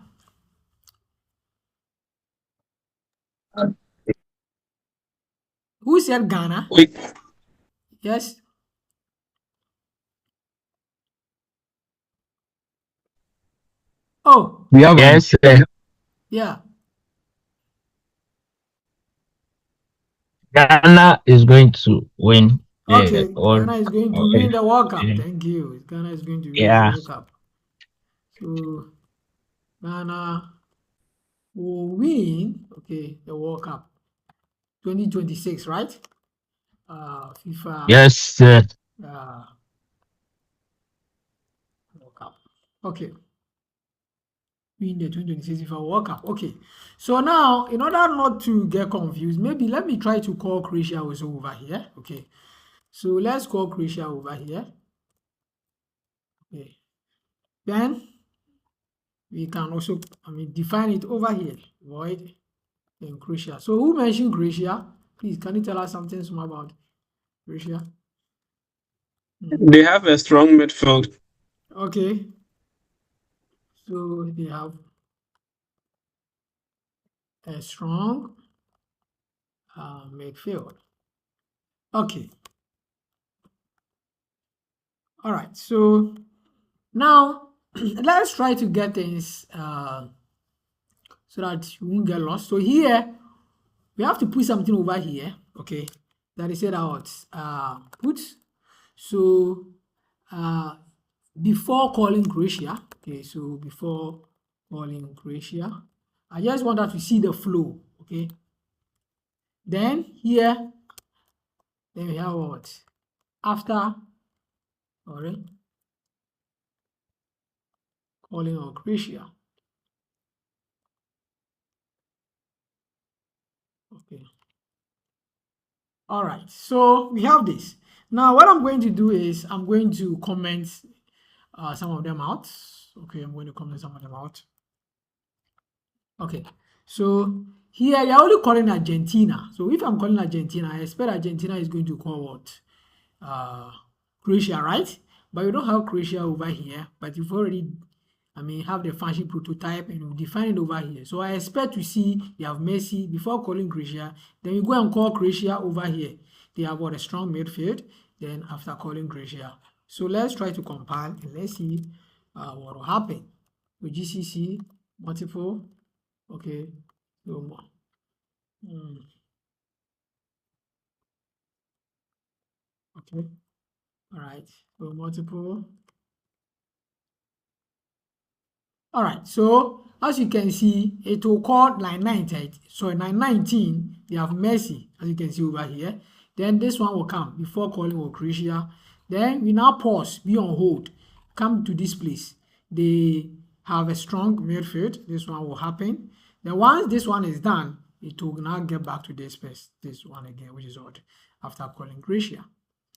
Who said Ghana? Wait, Yes. Oh, We have Yes, yeah. Ghana is going to win Okay, the all. Ghana is going to Okay. win the World Cup. Yeah. Thank you. Ghana is going to win the Yeah. World Cup. So Ghana will win, okay, the World Cup 2026, right? FIFA Yes, sir. World Cup. Okay. Win the 2026 FIFA World Cup. Okay. So now, in order not to get confused, maybe let me try to call Croatia also over here. Okay. So let's call Croatia over here. Okay. Then we can also, define it over here. Void in Croatia. So who mentioned Croatia? Please, can you tell us something small about Croatia? they have a strong midfield. Okay. So they have a strong midfield. Okay. All right. So now let's try to get things so that you won't get lost. So here we have to put something over here, okay, that is said out put. So before calling Croatia, okay, so before calling Croatia, I just want us to see the flow, okay. Then here, then we have what? After, alright, calling on Croatia. Okay. All right, so we have this. Now, what I'm going to do is I'm going to comment some of them out. Okay, I'm going to comment some of them out. Okay, so here you're only calling Argentina. So if I'm calling Argentina, I expect Argentina is going to call what? Croatia, right? But you don't have Croatia over here, but you've already, have the function prototype and you define it over here. So I expect to see they have Messi before calling Croatia. Then you go and call Croatia over here. They have got a strong midfield. Then after calling Croatia. So let's try to compile and let's see what will happen. So GCC multiple. Okay. So, okay. All right. So multiple. All right, so as you can see, it will call line 19. So line 19, they have Messi, as you can see over here. Then this one will come before calling for Croatia. Then we now pause, be on hold, come to this place. They have a strong midfield. This one will happen. Then once this one is done, it will now get back to this one again, which is what after calling Croatia.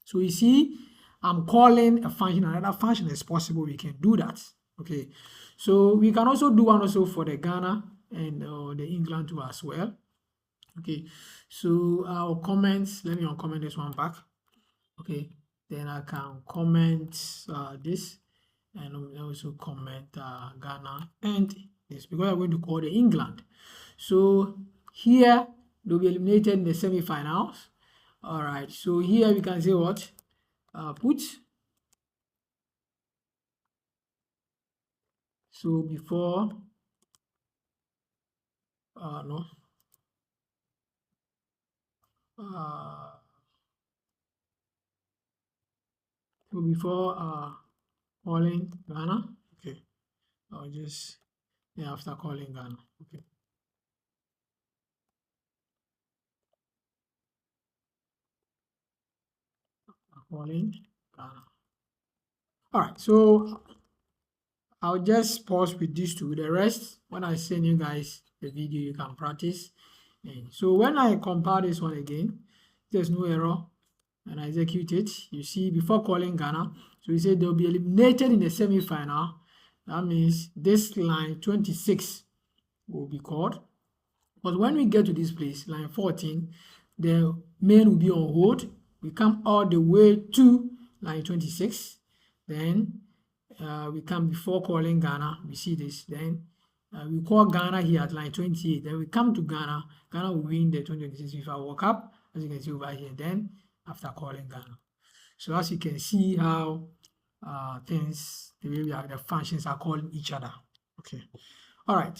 So you see, I'm calling a function, another function is possible. We can do that. Okay, so we can also do one also for the Ghana and the England too as well. Okay, so I'll comment, let me uncomment this one back. Okay, then I can comment this and also comment Ghana and this because I'm going to call the England. So here they'll be eliminated in the semi-finals. All right, so here we can say what? Put. So before, no. So before calling Ghana, okay. I'll just, after calling Ghana, okay. Calling Ghana. All right, so I'll just pause with these two. The rest, when I send you guys the video, you can practice. And so when I compile this one again, there's no error, and I execute it. You see, before calling Ghana, so we say they'll be eliminated in the semi-final. That means this line 26 will be called. But when we get to this place, line 14, the main will be on hold. We come all the way to line 26. Then we come before calling Ghana. We see this. Then we call Ghana here at line 28. Then we come to Ghana. Ghana will win the 2026 FIFA World Cup, as you can see over here. Then after calling Ghana. So as you can see how things, the way we have the functions are calling each other. Okay. All right.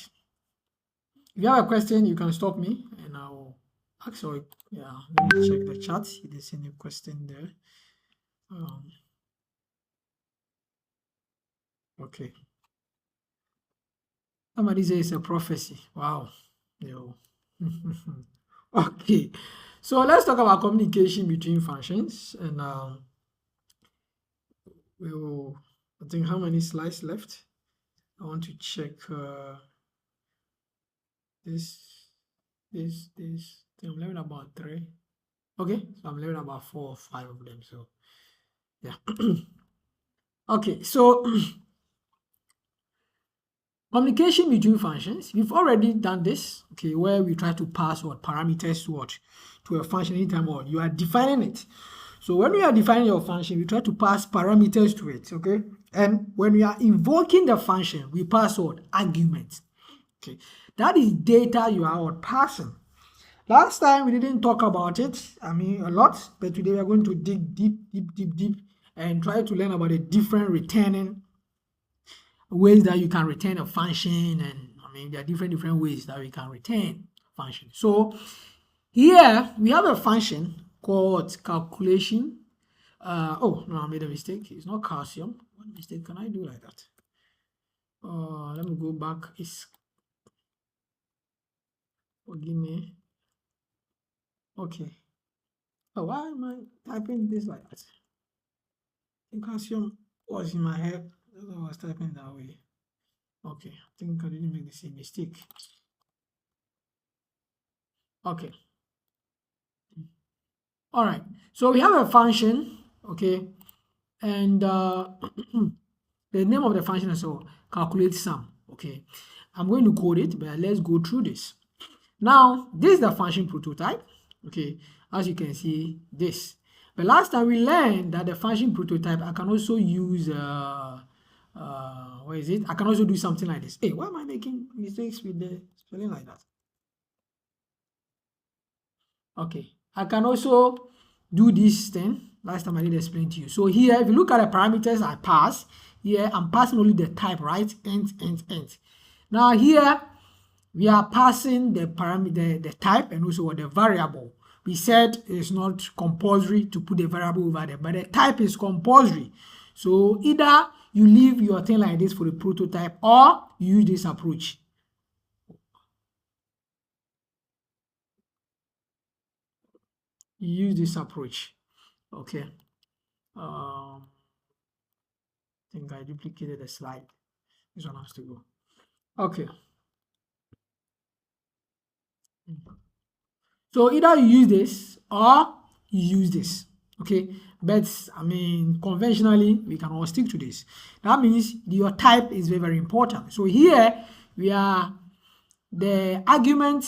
If you have a question, you can stop me and I'll ask. Or yeah, let me check the chat if there's any question there. Okay. Somebody says it's a prophecy. Wow. Yo. Okay. So let's talk about communication between functions, and we will. I think how many slides left? I want to check this. I think I'm leaving about 3. Okay, so I'm leaving about 4 or 5 of them. So yeah. Okay, so communication between functions. We've already done this, okay, where we try to pass what parameters to a function anytime or you are defining it. So when we are defining your function, we try to pass parameters to it, okay? And when we are invoking the function, we pass what arguments. Okay, that is data you are passing. Last time we didn't talk about it, a lot, but today we are going to dig deep and try to learn about the different returning ways that you can return a function, and there are different ways that we can return function. So Here we have a function called calculation. Oh no, I made a mistake. It's not calcium. What mistake can I do like that? Let me go back. It's forgive me. Okay. Oh, why am I typing this like that? Calcium was in my head. That's why I was typing that way. Okay, I think I didn't make the same mistake. Okay. All right. So we have a function, okay, and the name of the function is so calculate sum. Okay, I'm going to code it, but let's go through this. Now, this is the function prototype. Okay, as you can see, this. But last time we learned that the function prototype, I can also use what is it? I can also do something like this. Hey, why am I making mistakes with the spelling like that? Okay, I can also do this thing. Last time I did explain to you. So here, if you look at the parameters I pass, here I'm passing only the type, right? Int. Now here, we are passing the parameter, the type, and also the variable. We said it's not compulsory to put the variable over there, but the type is compulsory. So either you leave your thing like this for the prototype, or you use this approach. You use this approach. Okay. I think I duplicated the slide. This one has to go. Okay. So either you use this or you use this. Okay. But I mean, conventionally, we can all stick to this. That means your type is very, very important. So here we are, the argument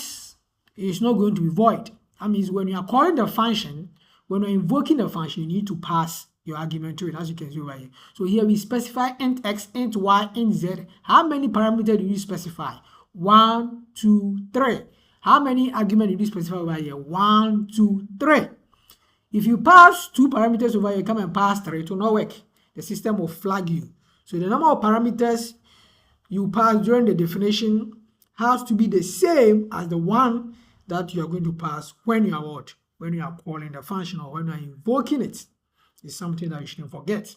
is not going to be void. That means when you are calling the function, when you're invoking the function, you need to pass your argument to it, as you can see over here. So here we specify int x, int y, int z. How many parameters do you specify? 1, 2, 3. How many arguments did you specify over here? 1, 2, 3. If you pass 2 parameters over here, come and pass 3, it will not work. The system will flag you. So the number of parameters you pass during the definition has to be the same as the one that you are going to pass when you are what? When you are calling the function or when you are invoking it. It's something that you shouldn't forget.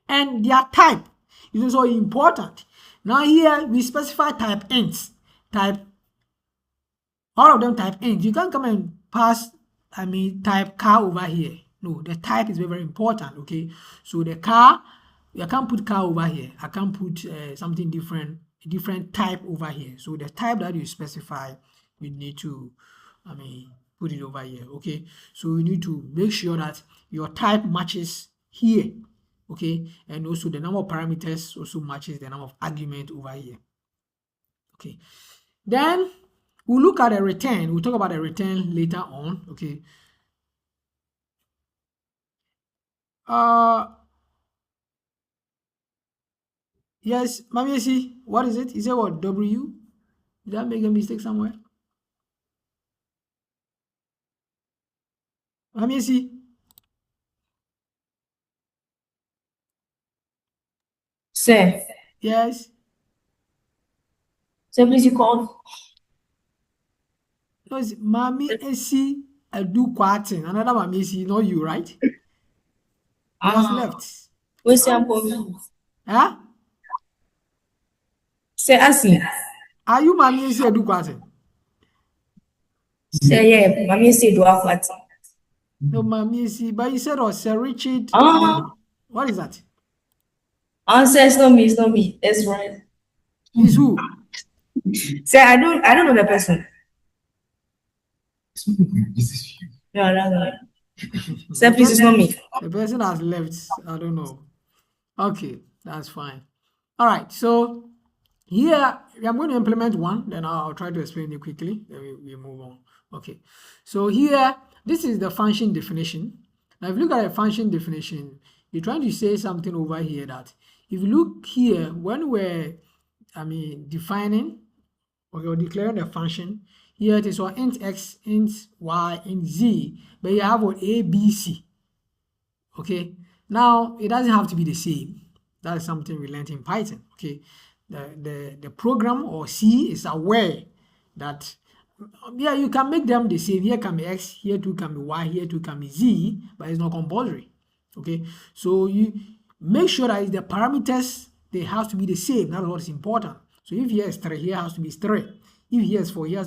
And their type is also important. Now here we specify type int. All of them type int. You can't come and pass, type car over here. No, the type is very, very important, okay? So the car, I can't put car over here. I can't put something different, a different type over here. So the type that you specify, we need to, put it over here, okay? So you need to make sure that your type matches here, okay? And also the number of parameters also matches the number of argument over here, okay? Then we'll look at a return. We'll talk about a return later on, okay? Yes, Mamiesi, what is it? Is it what, W? Did I make a mistake somewhere? Mamiesi? Sir, Yes? sir, please you call. No, it's Mami Esi Adu Kwatin. Another Mami Esi, not you, right? He has left. Where's your phone? Huh? Sir, asking. Are you Mami Esi Adu Kwatin? Sir, yeah, mommy said do have what? No, Mami Esi, but you said, Sir Richard. What is that? Sir, it's not me. It's right. Is who? Sir, I don't know the person. No. Sir, please, it's not me. The person has left. I don't know. Okay, that's fine. All right, so here I'm going to implement one, then I'll try to explain it quickly, then we move on. Okay, so here, this is the function definition. Now, if you look at a function definition, you're trying to say something over here that if you look here, when we're, defining or declaring a function, here it is for int x, int y, int z, but you have what a, b, c. Okay, now it doesn't have to be the same. That is something we learned in Python. Okay, the program or C is aware that Yeah, you can make them the same. Here can be x, here too can be y, here too can be z, but it's not compulsory. Okay, so you make sure that the parameters, they have to be the same. That's what is important. So if here is 3, here has to be 3. If here is 4, here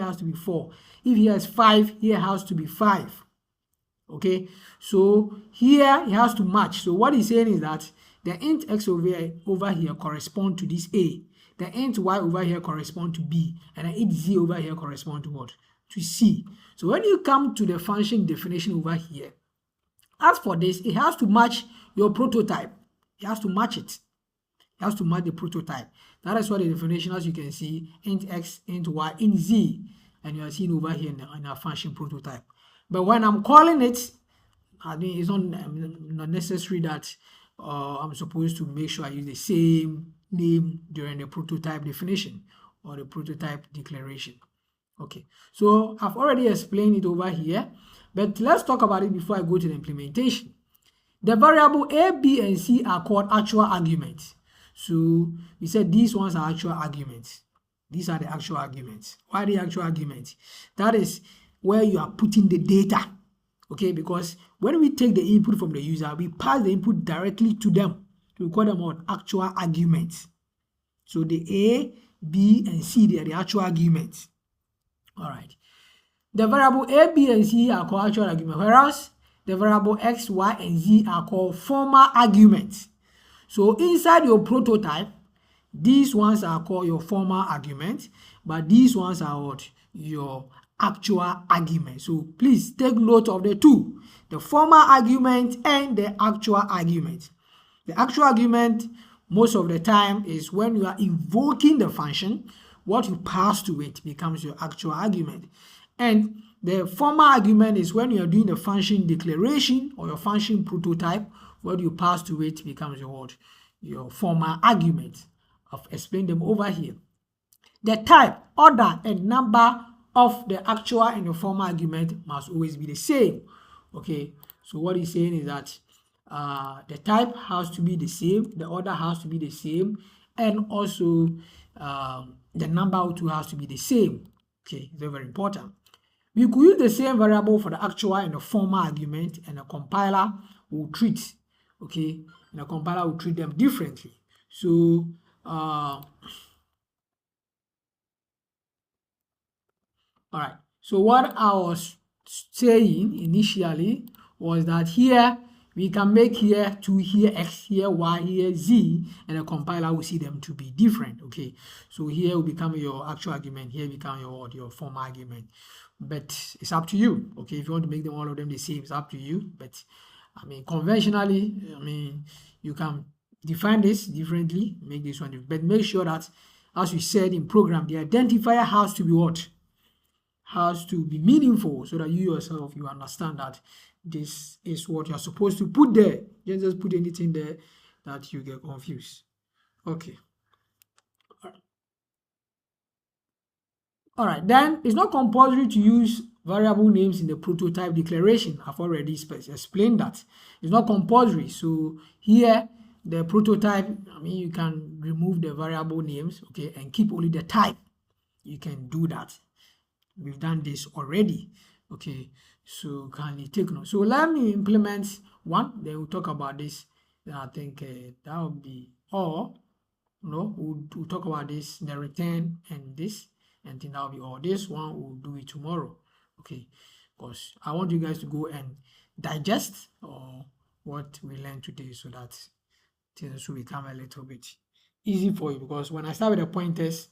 has to be 4. If here is 5, here has to be 5. Okay, so here it has to match. So what he's saying is that the int x over here correspond to this a, the int y over here correspond to b, and the int z over here correspond to what? To c. So when you come to the function definition over here, as for this, it has to match your prototype. It has to match it. It has to match the prototype. That is what the definition, as you can see, int x, int y, int z, and you are seeing over here in our function prototype. But when I'm calling it, I mean, it's not necessary that I'm supposed to make sure I use the same name during the prototype definition or the prototype declaration. Okay, so I've already explained it over here, but let's talk about it before I go to the implementation. The variable a, b, and c are called actual arguments. So we said these ones are actual arguments. These are the actual arguments. Why the actual arguments? That is where you are putting the data. Okay, because when we take the input from the user, we pass the input directly to them. We call them what? Actual arguments. So the a, b, and c, they are the actual arguments. All right. The variable a, b, and c are called actual arguments, whereas the variable x, y, and z are called formal arguments. So inside your prototype, these ones are called your formal arguments, but these ones are what? Your actual argument. So please take note of the two, the formal argument and the actual argument. The actual argument most of the time is when you are invoking the function, what you pass to it becomes your actual argument. And the formal argument is when you are doing the function declaration or your function prototype, what you pass to it becomes your what? Your formal argument. I've explained them over here. The type, order, and number of the actual and the formal argument must always be the same. Okay, so what he's saying is that the type has to be the same, the order has to be the same, and also the number too has to be the same. Okay, very, very important. We could use the same variable for the actual and the formal argument, and the compiler will treat, okay, and the compiler will treat them differently. So all right, so what I was saying initially was that here we can make here 2, here x, here y, here z, and the compiler will see them to be different. Okay, so here will become your actual argument, here become your formal argument, but it's up to you. Okay, if you want to make them all of them the same, it's up to you. But I mean, conventionally, I mean, you can define this differently, make this one, but make sure that, as we said in program, the identifier has to be what? Has to be meaningful, so that you yourself, you understand that this is what you're supposed to put there. You just put anything there that you get confused. Okay. All right, then it's not compulsory to use variable names in the prototype declaration. I've already explained that. It's not compulsory. So here, the prototype, I mean, you can remove the variable names, okay, and keep only the type. You can do that. We've done this already. Okay, so kindly take note. So let me implement one, then we'll talk about this. Then I think that will be all. No, we'll talk about this, the return, and this, and then that'll be all. This one we'll do it tomorrow. Okay, because I want you guys to go and digest what we learned today, so that things will become a little bit easy for you. Because when I start with the pointers,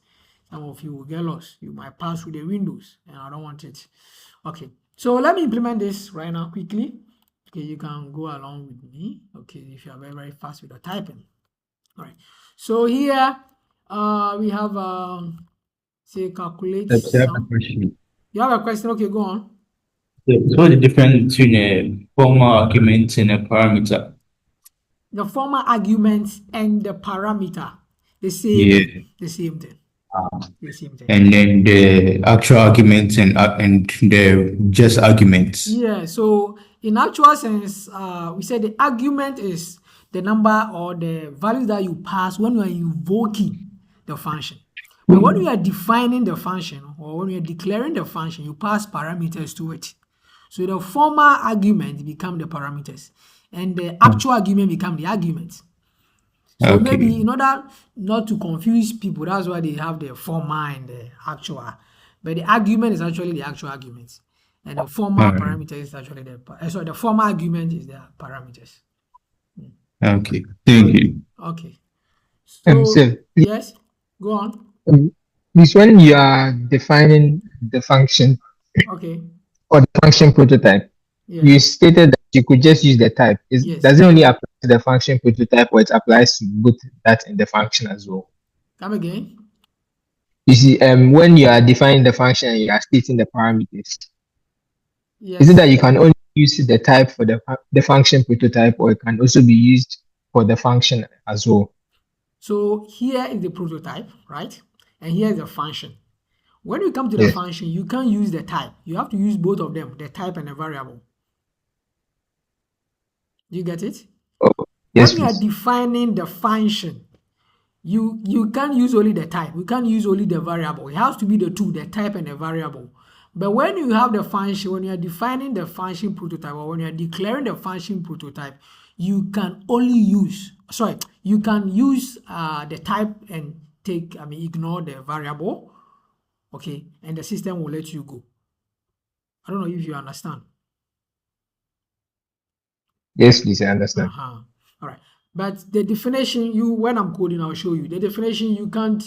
some of you will get lost. You might pass through the windows, and I don't want it. Okay, so let me implement this right now quickly. Okay, you can go along with me. Okay, if you are very, very fast with the typing. All right. So here we have say calculate. I have a question. You have a question? Okay, go on. What's the difference between a formal argument and a parameter? The formal argument and the parameter, the same, Yeah. the same thing. The same thing. And then the actual arguments and the just arguments. Yeah, so in actual sense, we said the argument is the number or the value that you pass when you are invoking the function. But when you are defining the function or when you are declaring the function, you pass parameters to it. So the formal argument become the parameters and the actual argument become the arguments. So Okay. maybe in order not to confuse people, that's why they have the formal and the actual. But the argument is actually the actual argument. And the formal Alright. parameter is actually the formal argument is the parameters. Okay. Thank you. Okay. So So yes, go on. this when you are defining the function Okay. or the function prototype, Yes. you stated that you could just use the type. Yes. Does it only apply to the function prototype or it applies to both that in the function as well? Come again. You see, when you are defining the function and you are stating the parameters, Yes. is it that you can only use the type for the function prototype or it can also be used for the function as well? So here is the prototype, right? And here is the function. When you come to the Yeah. function, you can't use the type. You have to use both of them, the type and the variable. Do you get it? Oh, yes, When you are please. defining the function, you can't use only the type. You can't use only the variable. It has to be the two, the type and the variable. But when you have the function, when you are defining the function prototype or when you are declaring the function prototype, you can only use, you can use the type and ignore the variable, okay, and the system will let you go. I don't know if you understand. Yes, please, I understand. All right. But the definition, when I'm coding, I'll show you. The definition, you can't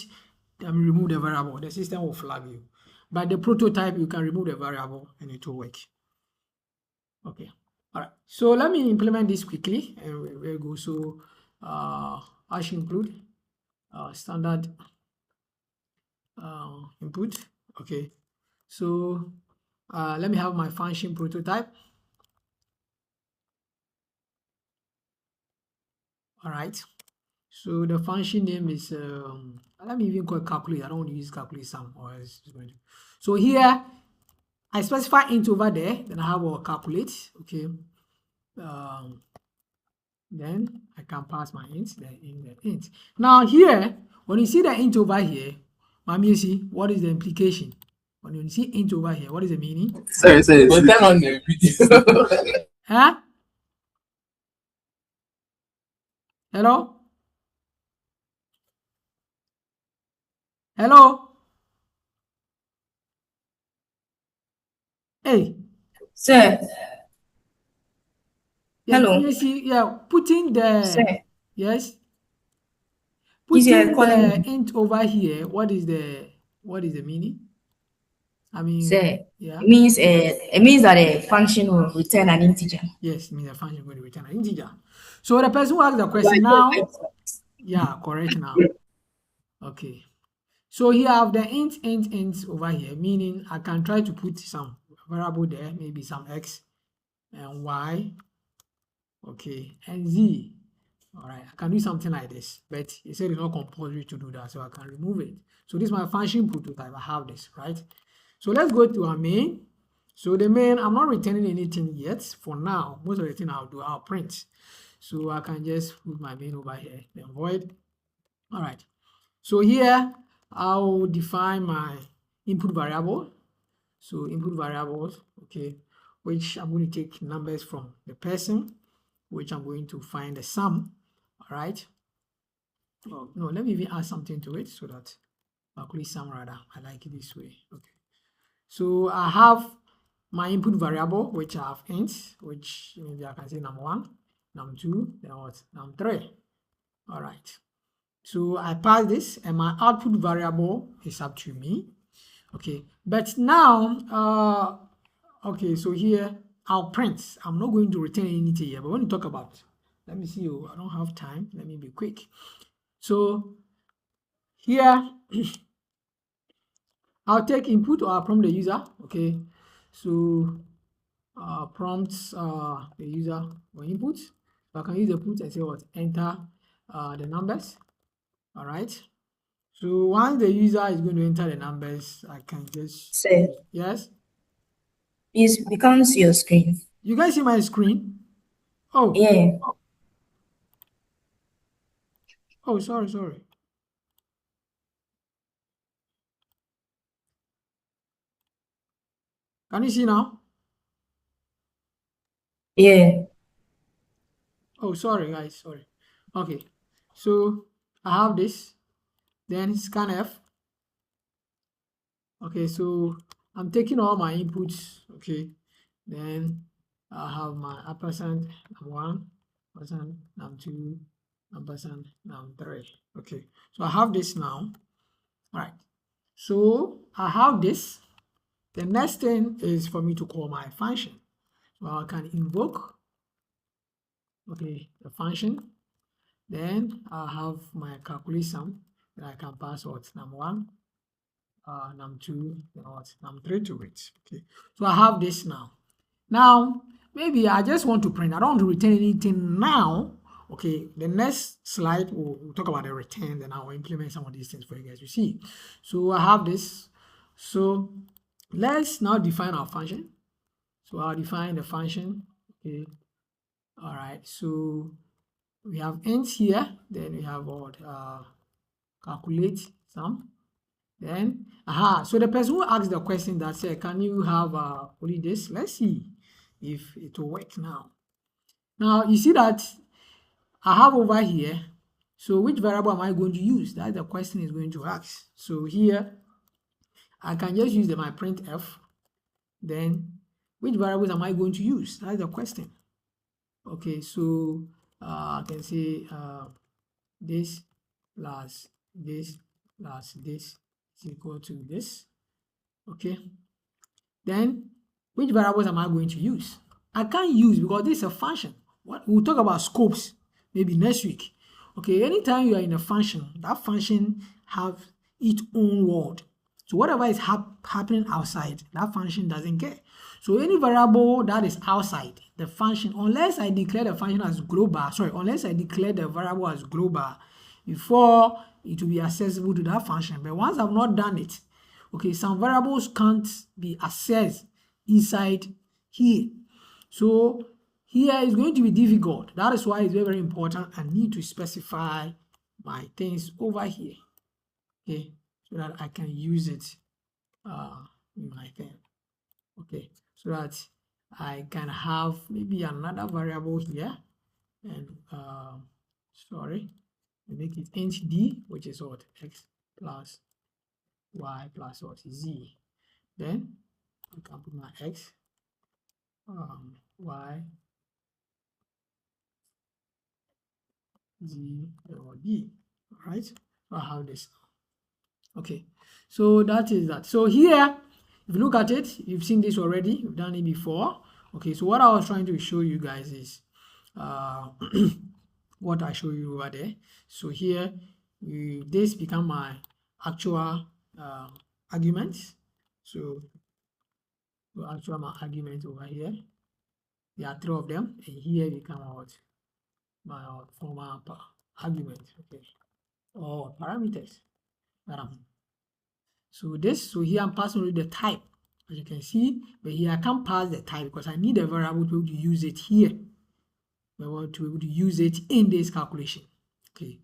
remove the variable. The system will flag you. But the prototype, you can remove the variable and it will work. Okay. All right. So let me implement this quickly and we'll go. So I should include standard input. Okay. So let me have my function prototype. All right. So the function name is, let me even call it calculate. I don't want to use calculate sum or else it's going to. So here I specify int over there, then I have a calculate. Okay. Then I can pass my int, then in the int. Now here, when you see the int over here, you see what is the implication? When you see int over here, what is the meaning? Sorry, but turn on the video. Huh? Hello? Hello? Hey. Sir. Yeah, Hello. you see, yeah, putting the Sir. yes, Is putting he calling the me? int over here. What is the meaning? I mean, Sir. yeah. It means that a function will return an integer. Yes, it means a function going to return an integer. So the person who asked the question now, yeah, correct now. Okay. So here I have the int over here, meaning I can try to put some variable there, maybe some x and y, okay, and z. All right, I can do something like this, but it said it's not compulsory to do that, so I can remove it. So this is my function prototype. I have this, right? So let's go to our main. So the main, I'm not returning anything yet for now. Most of the thing I'll do, I'll print. So I can just put my main over here, then void. All right. So here I'll define my input variable. So input variables, okay, which I'm going to take numbers from the person, which I'm going to find the sum. All right. Oh, no, let me even add something to it so that calculate sum rather. I like it this way. Okay. So I have my input variable, which I have int, which maybe I can say num1, num2, then what? num3. All right. So I pass this and my output variable is up to me. Okay. But now, okay, so here I'll print. I'm not going to return anything here, but when you talk about, let me see, I don't have time. Let me be quick. So here I'll take input or I'll prompt the user. Okay. So prompts the user for input. So I can use the put and say what? Enter the numbers. All right. So once the user is going to enter the numbers, I can just Sir. Yes. It becomes your screen. You guys see my screen? Oh. Yeah. Oh, sorry. Can you see now? Yeah. Oh, sorry, guys. Sorry. Okay. So I have this. Then scanf. Okay. So I'm taking all my inputs. Okay. Then I have my ampersand num1, ampersand num2, ampersand num3. Okay. So I have this now. All right. So I have this. The next thing is for me to call my function. So I can invoke, okay, the function. Then I have my calculation that I can pass what num1, num2, then what num3 to it. Okay. So I have this now. Now maybe I just want to print. I don't want to return anything now. Okay, the next slide we'll talk about the return, then I'll implement some of these things for you guys to see. So I have this. So let's now define our function. So I'll define the function. Okay. All right. So we have int here. Then we have what calculate sum. Then so the person who asked the question that said, can you have only this? Let's see if it will work now. Now you see that I have over here. So which variable am I going to use? That's the question is going to ask. So here I can just use my printf. Then which variables am I going to use? That's the question. Okay, so I can say this plus this plus this is equal to this. Okay, then which variables am I going to use? I can't use because this is a function. What we'll talk about scopes maybe next week. Okay, anytime you are in a function, that function have its own word. So whatever is happening outside, that function doesn't care. So any variable that is outside the function, unless I declare the function as global, unless I declare the variable as global before it will be accessible to that function. But once I've not done it, okay, some variables can't be accessed inside here. So here is going to be difficult. That is why it's very, very important. I need to specify my things over here, okay, so that I can use it in my thing, okay, so that I can have maybe another variable here, and make it int d, which is what x plus y plus what z. Then I can put my x, y, z, or d. All right, so I have this. Okay, so that is that. So here, if you look at it, you've seen this already. You've done it before. Okay, so what I was trying to show you guys is what I show you over there. So here, this become my actual arguments. So actual my argument over here. There are 3 of them, and here become what my formal argument. Okay, or parameters that I'm. So here I'm passing only the type, as you can see, but here I can't pass the type because I need a variable to be able to use it here. I want to be able to use it in this calculation. Okay,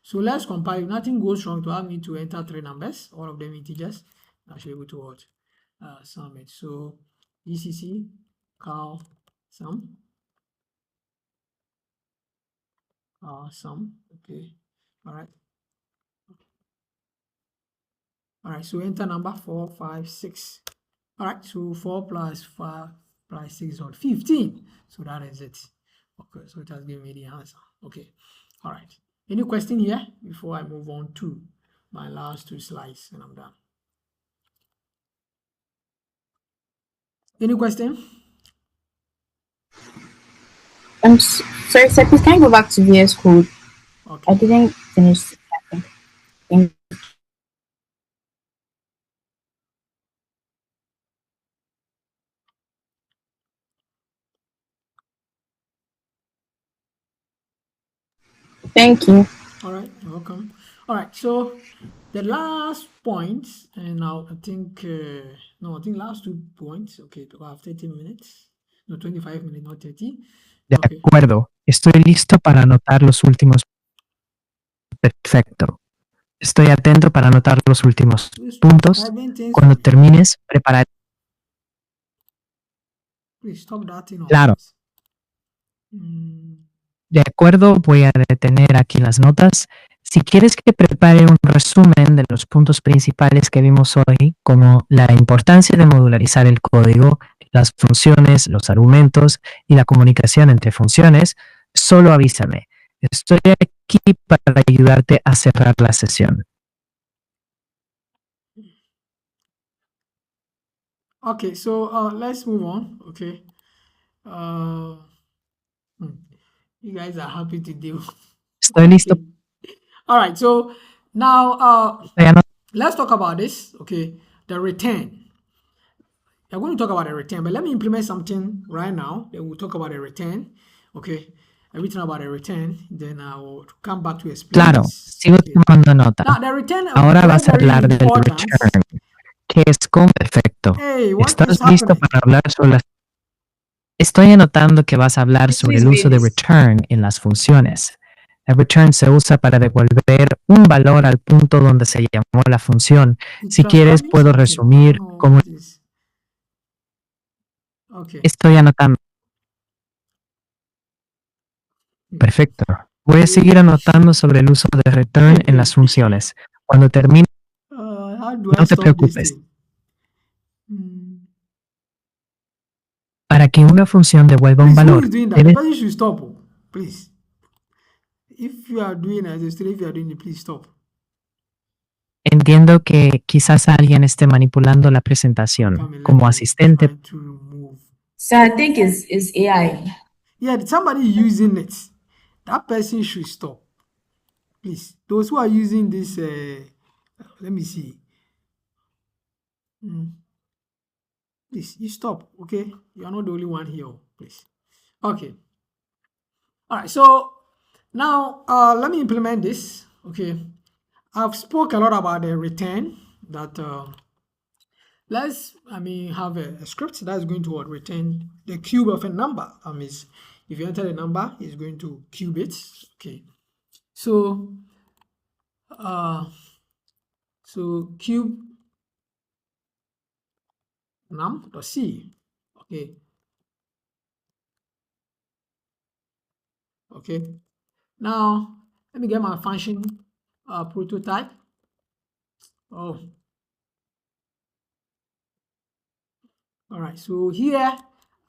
so let's compile. If nothing goes wrong, to have me to enter 3 numbers, all of them integers, I should be able to what? Sum it. So GCC cal sum. Okay, all right. All right, so enter number 4, 5, 6. All right, so 4 plus 5 plus 6 is 15. So that is it. Okay, so it has given me the answer. Okay, all right. Any question here before I move on to my last 2 slides and I'm done? Any question? Sorry, sir, please can you go back to VS Code? Okay. I didn't finish. Thank Thank you. All right, you're welcome. All right, so the last point, and now I think, last 2 points. Okay, we have 30 minutes. No, 25 minutes, not 30. De Okay. acuerdo, estoy listo para anotar los últimos. Perfecto. Estoy atento para anotar los últimos puntos. Cuando termines, preparar. Please stop that thing. Claro. De acuerdo, voy a detener aquí las notas. Si quieres que prepare un resumen de los puntos principales que vimos hoy, como la importancia de modularizar el código, las funciones, los argumentos y la comunicación entre funciones, solo avísame. Estoy aquí para ayudarte a cerrar la sesión. Okay, so let's move on. Okay. You guys are happy to deal. Estoy listo. All right, so now Ya no- let's talk about this. Okay, the return. We're going to talk about a return, but let me implement something right now. Then we'll talk about a return. Okay, everything about a return. Then I will come back to explain. Claro, this. sigo Okay. tomando nota. Now the return. Ahora very, vas a very hablar del important. return, que es como perfecto. Hey, what ¿Estás is listo happening? para hablar sobre las... Estoy anotando que vas a hablar sobre el uso de Please. return en las funciones. El return se usa para devolver un valor al punto donde se llamó la función. It's Si quieres, transforming puedo something. I resumir don't know cómo what is. Okay. estoy anotando. Perfecto. Voy a seguir anotando sobre el uso de return en las funciones. Cuando termine, How do I no te stop this preocupes. thing? Mm. Para que una función devuelva un Please, who valor, is doing that? debe The person should stop. Please. If you are doing as a student, if you are doing it, please stop. Entiendo que quizás alguien esté manipulando la presentación Come and let como me asistente. try to remove. So I think it's AI. Yeah, somebody using it. That person should stop. Please. Those who are using this, let me see. Please, you stop, okay? You are not the only one here, please. Okay. All right, so now let me implement this, okay? I've spoke a lot about the return that let's have a script that's going to return the cube of a number. If you enter the number, it's going to cube it. Okay, so cube num.c. Okay, now let me get my function prototype. All right, so here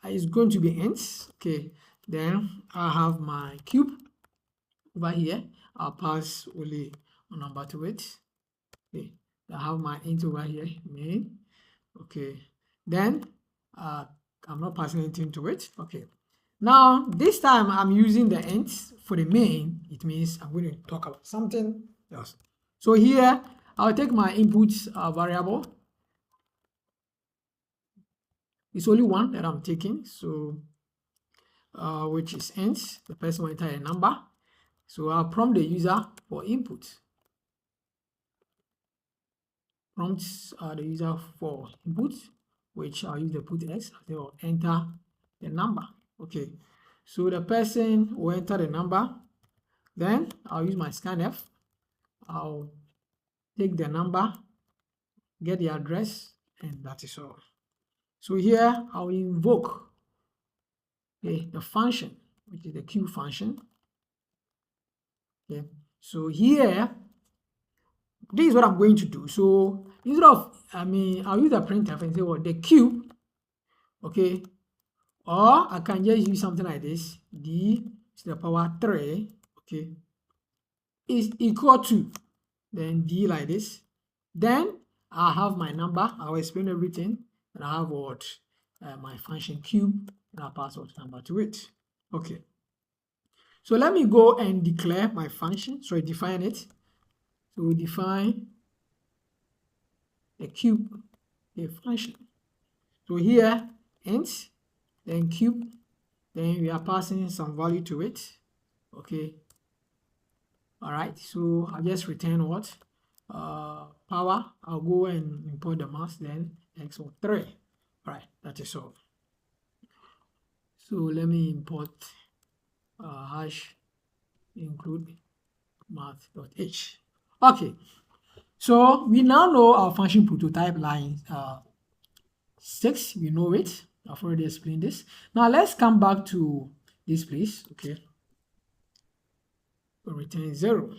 is going to be ints. Okay, then I have my cube over here. I'll pass only a number to it. Okay, I have my int over here, main. Okay, then I'm not passing anything to it. Okay, now this time I'm using the int for the main. It means I'm going to talk about something else. So here I'll take my input variable. It's only one that I'm taking, so which is int. The person will enter a number. So I'll prompt the user for input. Prompts the user for input, which I'll use the put x. They will enter the number. Okay, so the person will enter the number. Then I'll use my scanf. I'll take the number, get the address, and that is all. So here I'll invoke the function, which is the Q function. Okay, so here this is what I'm going to do. So instead of I'll use the printf and say, well, the cube, okay, or I can just use something like this: d to the power 3, okay, is equal to, then d like this. Then I have my number. I'll explain everything, and I have what my function cube, and I'll pass what number to it. Okay. So let me go and declare my function. So I define it. So we define a cube, a function. So here int, then cube, then we are passing some value to it. Okay. All right. So I'll just return what power. I'll go and import the mass, then x of 3. All right. That is all. So let me import hash include math.h. Okay. So we now know our function prototype line 6, we know it. I've already explained this. Now let's come back to this place. Okay, we'll return 0.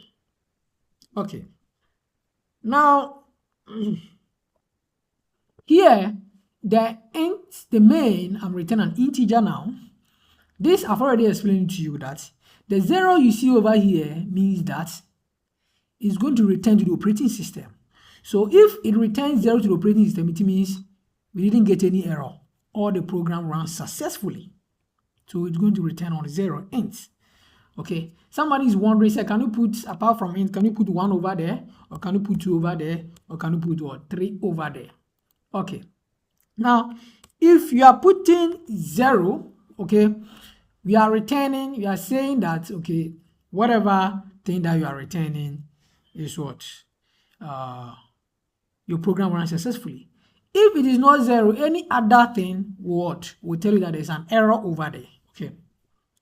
Okay, now here the main, I'm returning an integer now. This I've already explained to you that the 0 you see over here means that it's going to return to the operating system. So if it returns 0 to the operating system, it means we didn't get any error or the program ran successfully. So it's going to return on 0 int. Okay, somebody is wondering, say, can you put, apart from int, can you put 1 over there, or can you put 2 over there, or can you put what, 3 over there? Okay, now if you are putting 0, okay, we are saying that, okay, whatever thing that you are returning is what your program runs successfully. If it is not 0, any other thing will tell you that there's an error over there. Okay,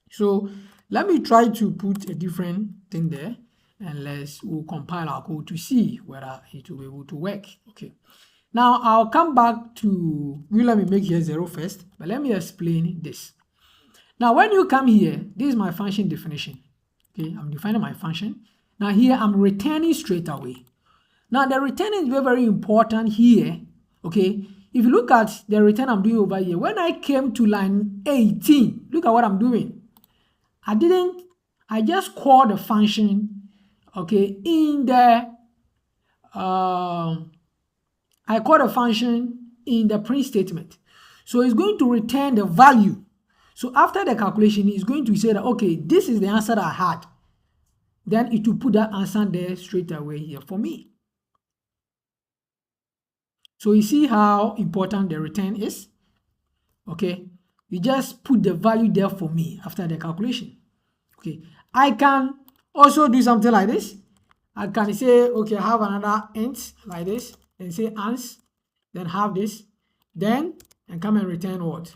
so let me try to put a different thing there, and we'll compile our code to see whether it will be able to work. Okay, now I'll come back to, let me make here 0 first, but let me explain this. Now when you come here, this is my function definition. Okay, I'm defining my function. Now here I'm returning straight away. Now the return is very, very important here. Okay, if you look at the return I'm doing over here, when I came to line 18, look at what I'm doing. I just called the function, okay, I called the function in the print statement. So it's going to return the value. So after the calculation, it's going to say that, okay, this is the answer that I had. Then it will put that answer there straight away here for me. So you see how important the return is? Okay, you just put the value there for me after the calculation. Okay, I can also do something like this. I can say, okay, I have another int like this, and say ans, then have this, then and come and return what?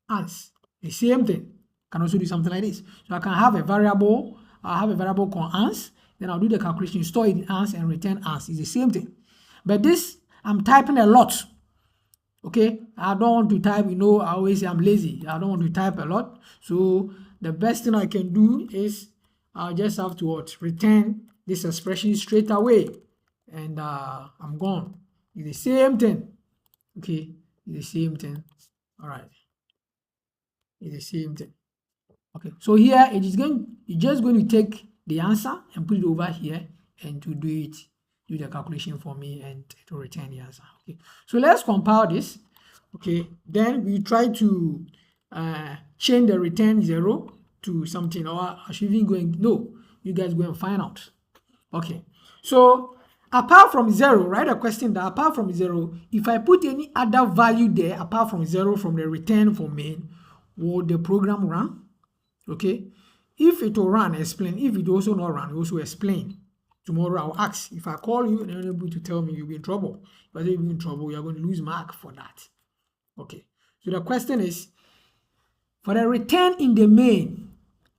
Ans. The same thing. I can also do something like this. So I can have a variable, called ans, then I'll do the calculation, store it in ans and return ans. It's the same thing. But this, I'm typing a lot. Okay, I don't want to type, I always say I'm lazy. I don't want to type a lot. So the best thing I can do is I'll just have to return this expression straight away, and I'm gone. It's the same thing. Okay, it's the same thing. All right, it's the same thing. Okay, so here it's just going to take the answer and put it over here and to do the calculation for me and to return the answer. Okay, so let's compile this. Okay, then we try to change the return 0 to something, or I should even you guys go and find out. Okay, so apart from 0, write a question that apart from 0, if I put any other value there apart from 0 from the return for main, will the program run? Okay, if it will run, explain. If it also not run, also explain. Tomorrow I'll ask. If I call you and you're able to tell me, you'll be in trouble. If you're in trouble, you're going to lose mark for that. Okay, so the question is, for the return in the main,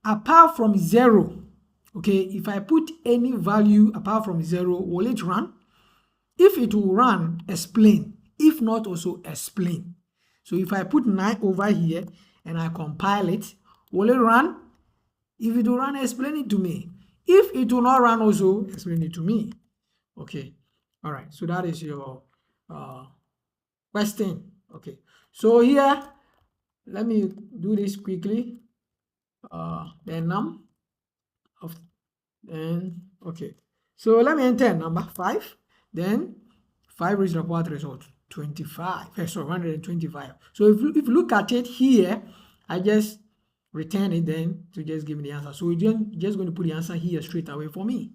apart from 0, okay, if I put any value apart from 0, will it run? If it will run, explain. If not, also explain. So if I put 9 over here and I compile it, will it run? If it will run, explain it to me. If it will not run, also explain it to me. Okay, all right, so that is your question. Okay, so here, let me do this quickly. The num of, and okay, so let me enter number 5, then 5 raised to the power result 25, so 125. So if you look at it here, I just return it then to just give me the answer. So we're just going to put the answer here straight away for me.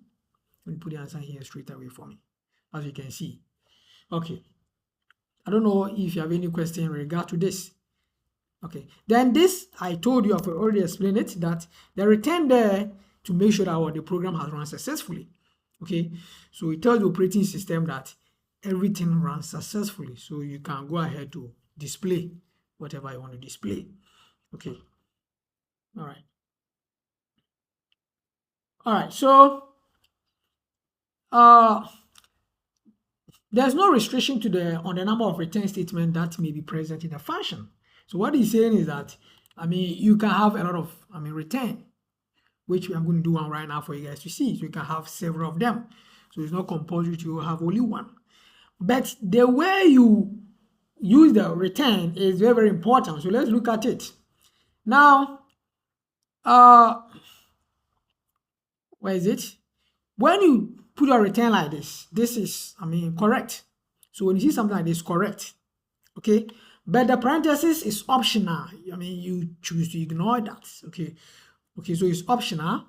We'll put the answer here straight away for me, as you can see. Okay, I don't know if you have any question in regard to this. Okay, then this, I told you, I've already explained it, that the return there to make sure that the program has run successfully. Okay, so it tells the operating system that everything runs successfully, so you can go ahead to display whatever you want to display. Okay, all right, so there's no restriction on the number of return statements that may be present in a function. So what he's saying is that, I mean, you can have a lot of, I mean, return, which I'm going to do one right now for you guys to see. So you can have several of them. So it's not compulsory to have only one. But the way you use the return is very, very important. So let's look at it. Now, where is it? When you put your return like this, this is, I mean, correct. So when you see something like this, correct. Okay. But the parenthesis is optional. I mean, you choose to ignore that. Okay. Okay, so it's optional.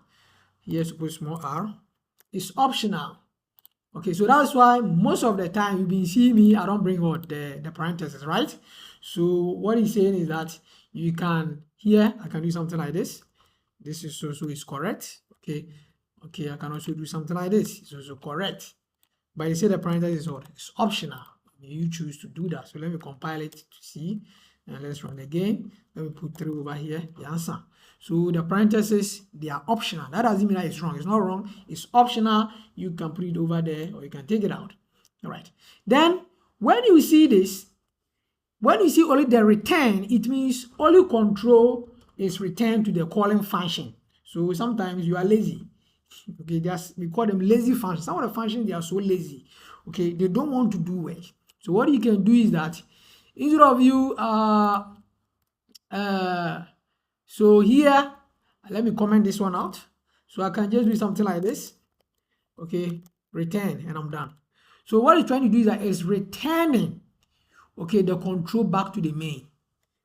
Here, suppose small r. It's optional. Okay, so that's why most of the time you've been seeing me, I don't bring out the parentheses, right? So what he's saying is that you can, here, I can do something like this. This is also is correct. Okay, okay, I can also do something like this. It's also correct. But they say the parenthesis is what? It's optional. You choose to do that. So let me compile it to see. And let's run again. Let me put 3 over here, the answer. So the parentheses, they are optional. That doesn't mean that it's wrong. It's not wrong. It's optional. You can put it over there or you can take it out. All right. Then when you see this, when you see only the return, it means only control is returned to the calling function. So sometimes you are lazy. Okay, we call them lazy functions. Some of the functions, they are so lazy. Okay, they don't want to do work. So what you can do is that instead of you so here, let me comment this one out. So I can just do something like this. Okay, return, and I'm done. So what it's trying to do is that it's returning, okay, the control back to the main.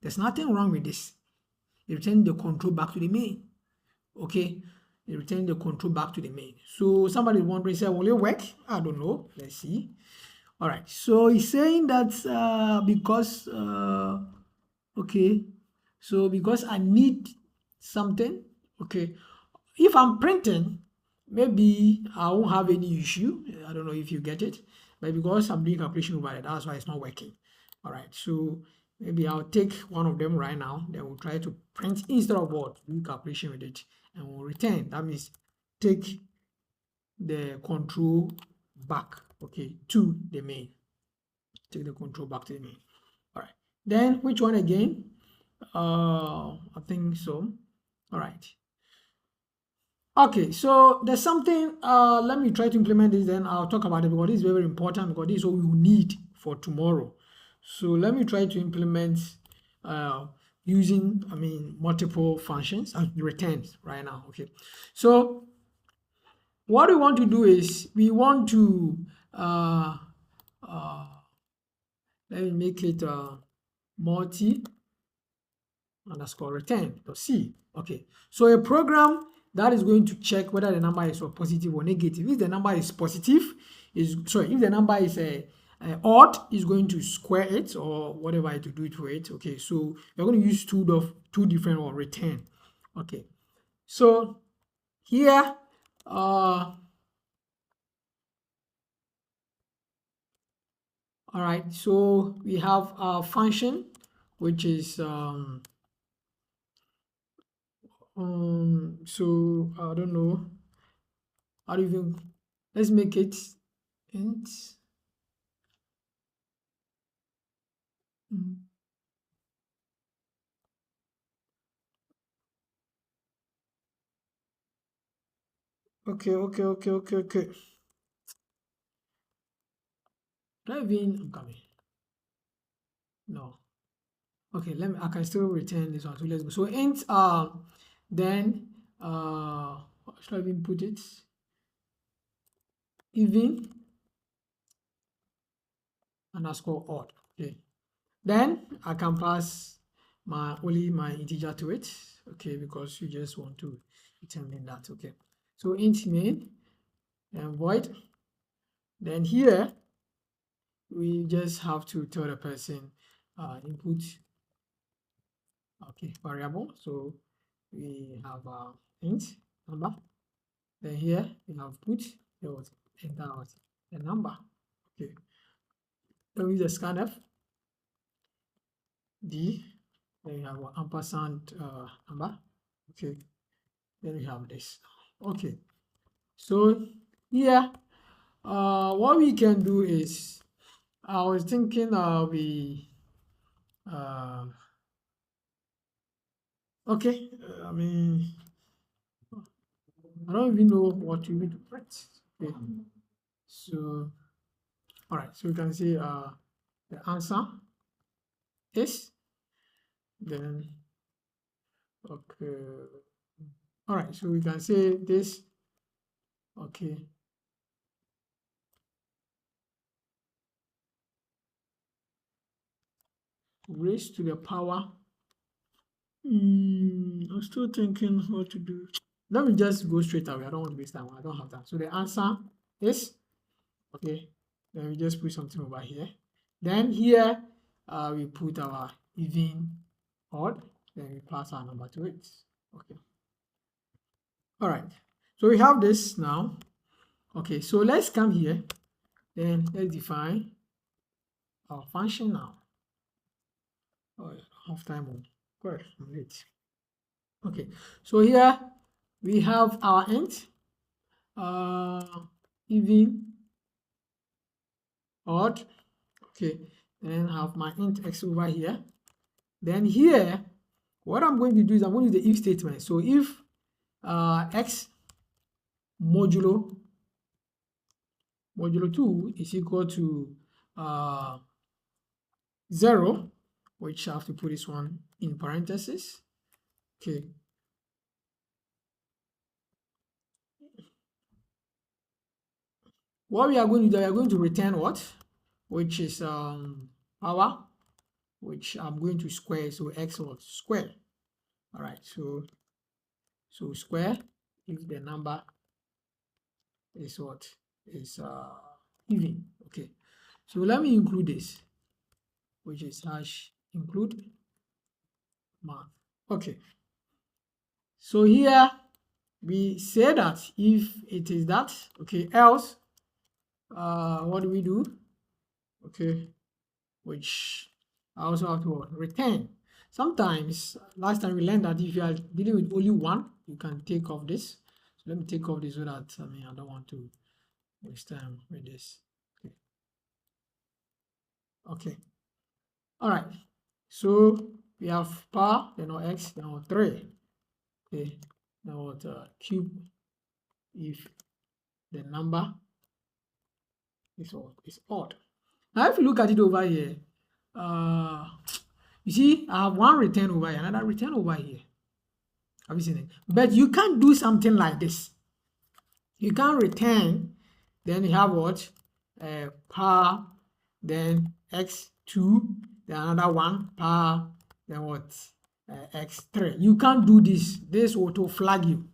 There's nothing wrong with this. It returns the control back to the main. Okay, it returns the control back to the main. So somebody is wondering, say, will it work? I don't know. Let's see. All right. So he's saying that because okay, so because I need something, okay, if I'm printing, maybe I won't have any issue. I don't know if you get it, but because I'm doing calculation over it, that's why it's not working. All right, so maybe I'll take one of them right now, then we'll try to print instead of what, do calculation with it, and we'll return. That means take the control back, okay, to the main. Take the control back to the main. All right, then which one again? I think so. All right. Okay, so there's something, let me try to implement this, then I'll talk about it because this is very important because this is what we will need for tomorrow. So let me try to implement using, I mean, multiple functions and returns right now. Okay, so what we want to do is we want to let me make it multi underscore return .c. Okay, so a program that is going to check whether the number is positive or negative. If the number is positive, if the number is odd, is going to square it or whatever to do it to it. Okay, so we're going to use two different or return. Okay, so here all right, so we have a function which is so I don't know how do you even, let's make it int. Okay. I'm coming. No. Okay, I can still return this one. So let's go. So int then should I even put it? Even underscore odd. Okay. Then I can pass only my integer to it. Okay, because you just want to determine that. Okay. So int main and void. Then here we just have to tell the person input variable. So we have int number. Then here we have put enter the number. Okay. Then we use the scanf d. Then we have our ampersand number. Okay. Then we have this. Okay. So here, what we can do is, I was thinking Okay, I mean, I don't even know what you need to print. Okay, so all right, so we can say the answer is then okay. All right, so we can say this. Okay. Raised to the power. I'm still thinking what to do. Let me just go straight away. I don't want to waste time. I don't have that. So the answer is okay. Then we just put something over here. Then here we put our even odd. Then we pass our number to it. Okay. All right. So we have this now. Okay. So let's come here. Then let's define our function now. Oh, half time on. Good. I'm late. Okay. So here we have our int even odd. Okay, then have my int x over here. Then here what I'm going to do is I'm going to use the if statement. So if x modulo 2 is equal to 0, which I have to put this one in parentheses. Okay, what we are going to do, we are going to return what, which is power, which I'm going to square. So x what square. All right, so square if the number is what is even. Okay, so let me include this, which is hash include math. Okay, so here we say that if it is that, okay, else what do we do? Okay, which I also have to return. Sometimes last time we learned that if you are dealing with only one, you can take off this. So let me take off this so that I don't want to waste time with this. Okay. Okay. All right. So we have power, then our x, then our 3. Okay. Now what cube if the number is odd. Now if you look at it over here, you see I have one return over here, another return over here. Have you seen it? But you can't do something like this. You can't return, then you have what? Power, then x2, then another one, power, then what? X3. You can't do this. This auto flag you.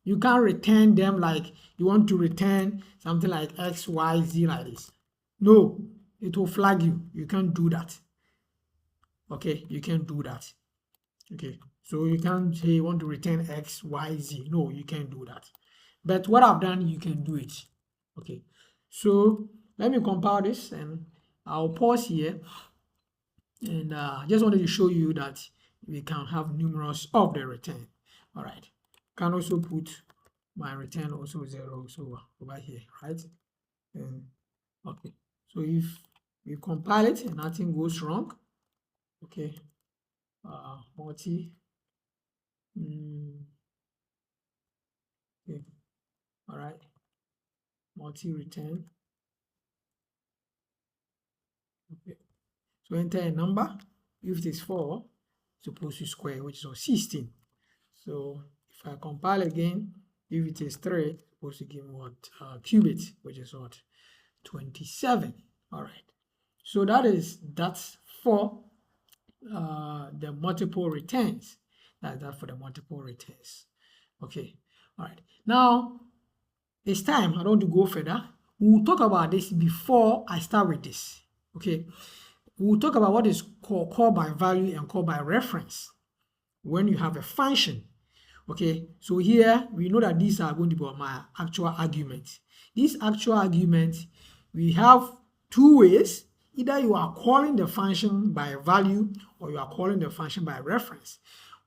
You can't return them like you want to return something like x, y, z like this. No, it will flag you. You can't do that. Okay, you can't do that. Okay, so you can't say you want to return x, y, z. No, you can't do that. But what I've done, you can do it. Okay, so let me compile this and I'll pause here. And I just wanted to show you that we can have numerous of the return. All right, can also put my return also 0 so over here, right? And okay, so if we compile it and nothing goes wrong, okay, multi okay, all right, multi return. Okay, so enter a number. If it is 4, supposed to square, which is 16. So if I compile again, if it is 3, supposed to give me what cube it, which is what 27. All right, so that's for the multiple returns. That's that for the multiple returns. Okay, all right, now it's time. I don't want to go further. We'll talk about this before I start with this. Okay, we'll talk about what is called by value and called by reference when you have a function. Okay, so here we know that these are going to be my actual arguments. This actual argument, we have two ways. Either you are calling the function by value or you are calling the function by reference.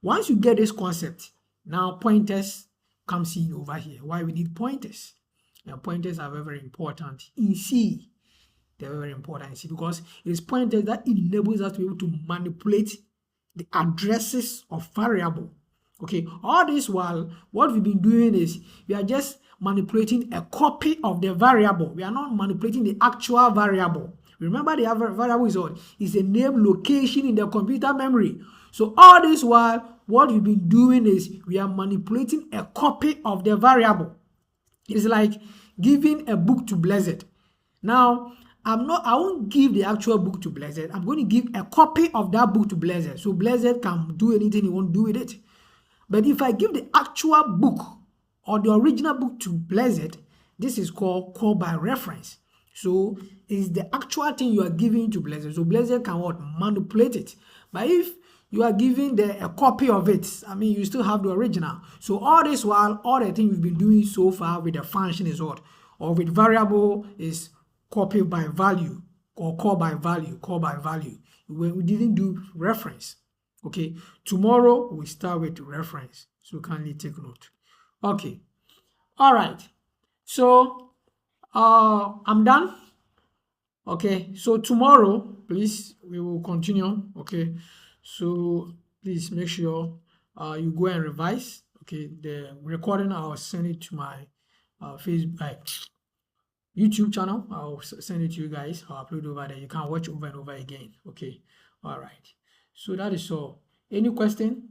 Once you get this concept, now pointers comes in over here. Why we need pointers? Now pointers are very, very important in C. They're very important in C because it is pointers that enables us to be able to manipulate the addresses of variable Okay, all this while, what we've been doing is we are just manipulating a copy of the variable. We are not manipulating the actual variable. Remember, the variable is what? Is a name location in the computer memory. So all this while, what we've been doing is we are manipulating a copy of the variable. It's like giving a book to Blessed. Now, I won't give the actual book to Blessed. I'm going to give a copy of that book to Blessed. So Blessed can do anything he wants to do with it. But if I give the actual book or the original book to Blessed, this is called call by reference. So it's the actual thing you are giving to Blessed. So Blessed can what? Manipulate it. But if you are giving a copy of it, I mean, you still have the original. So all this while, all the thing we've been doing so far with the function is what? Or with variable is copy by value or call by value, We didn't do reference. Okay, tomorrow we start with reference. So kindly take note. Okay, all right. So I'm done. Okay, so tomorrow, please, we will continue. Okay, so please make sure you go and revise. Okay, the recording, I'll send it to my Facebook, YouTube channel. I'll send it to you guys. I'll upload over there. You can watch over and over again. Okay, all right. So that is all. Any question?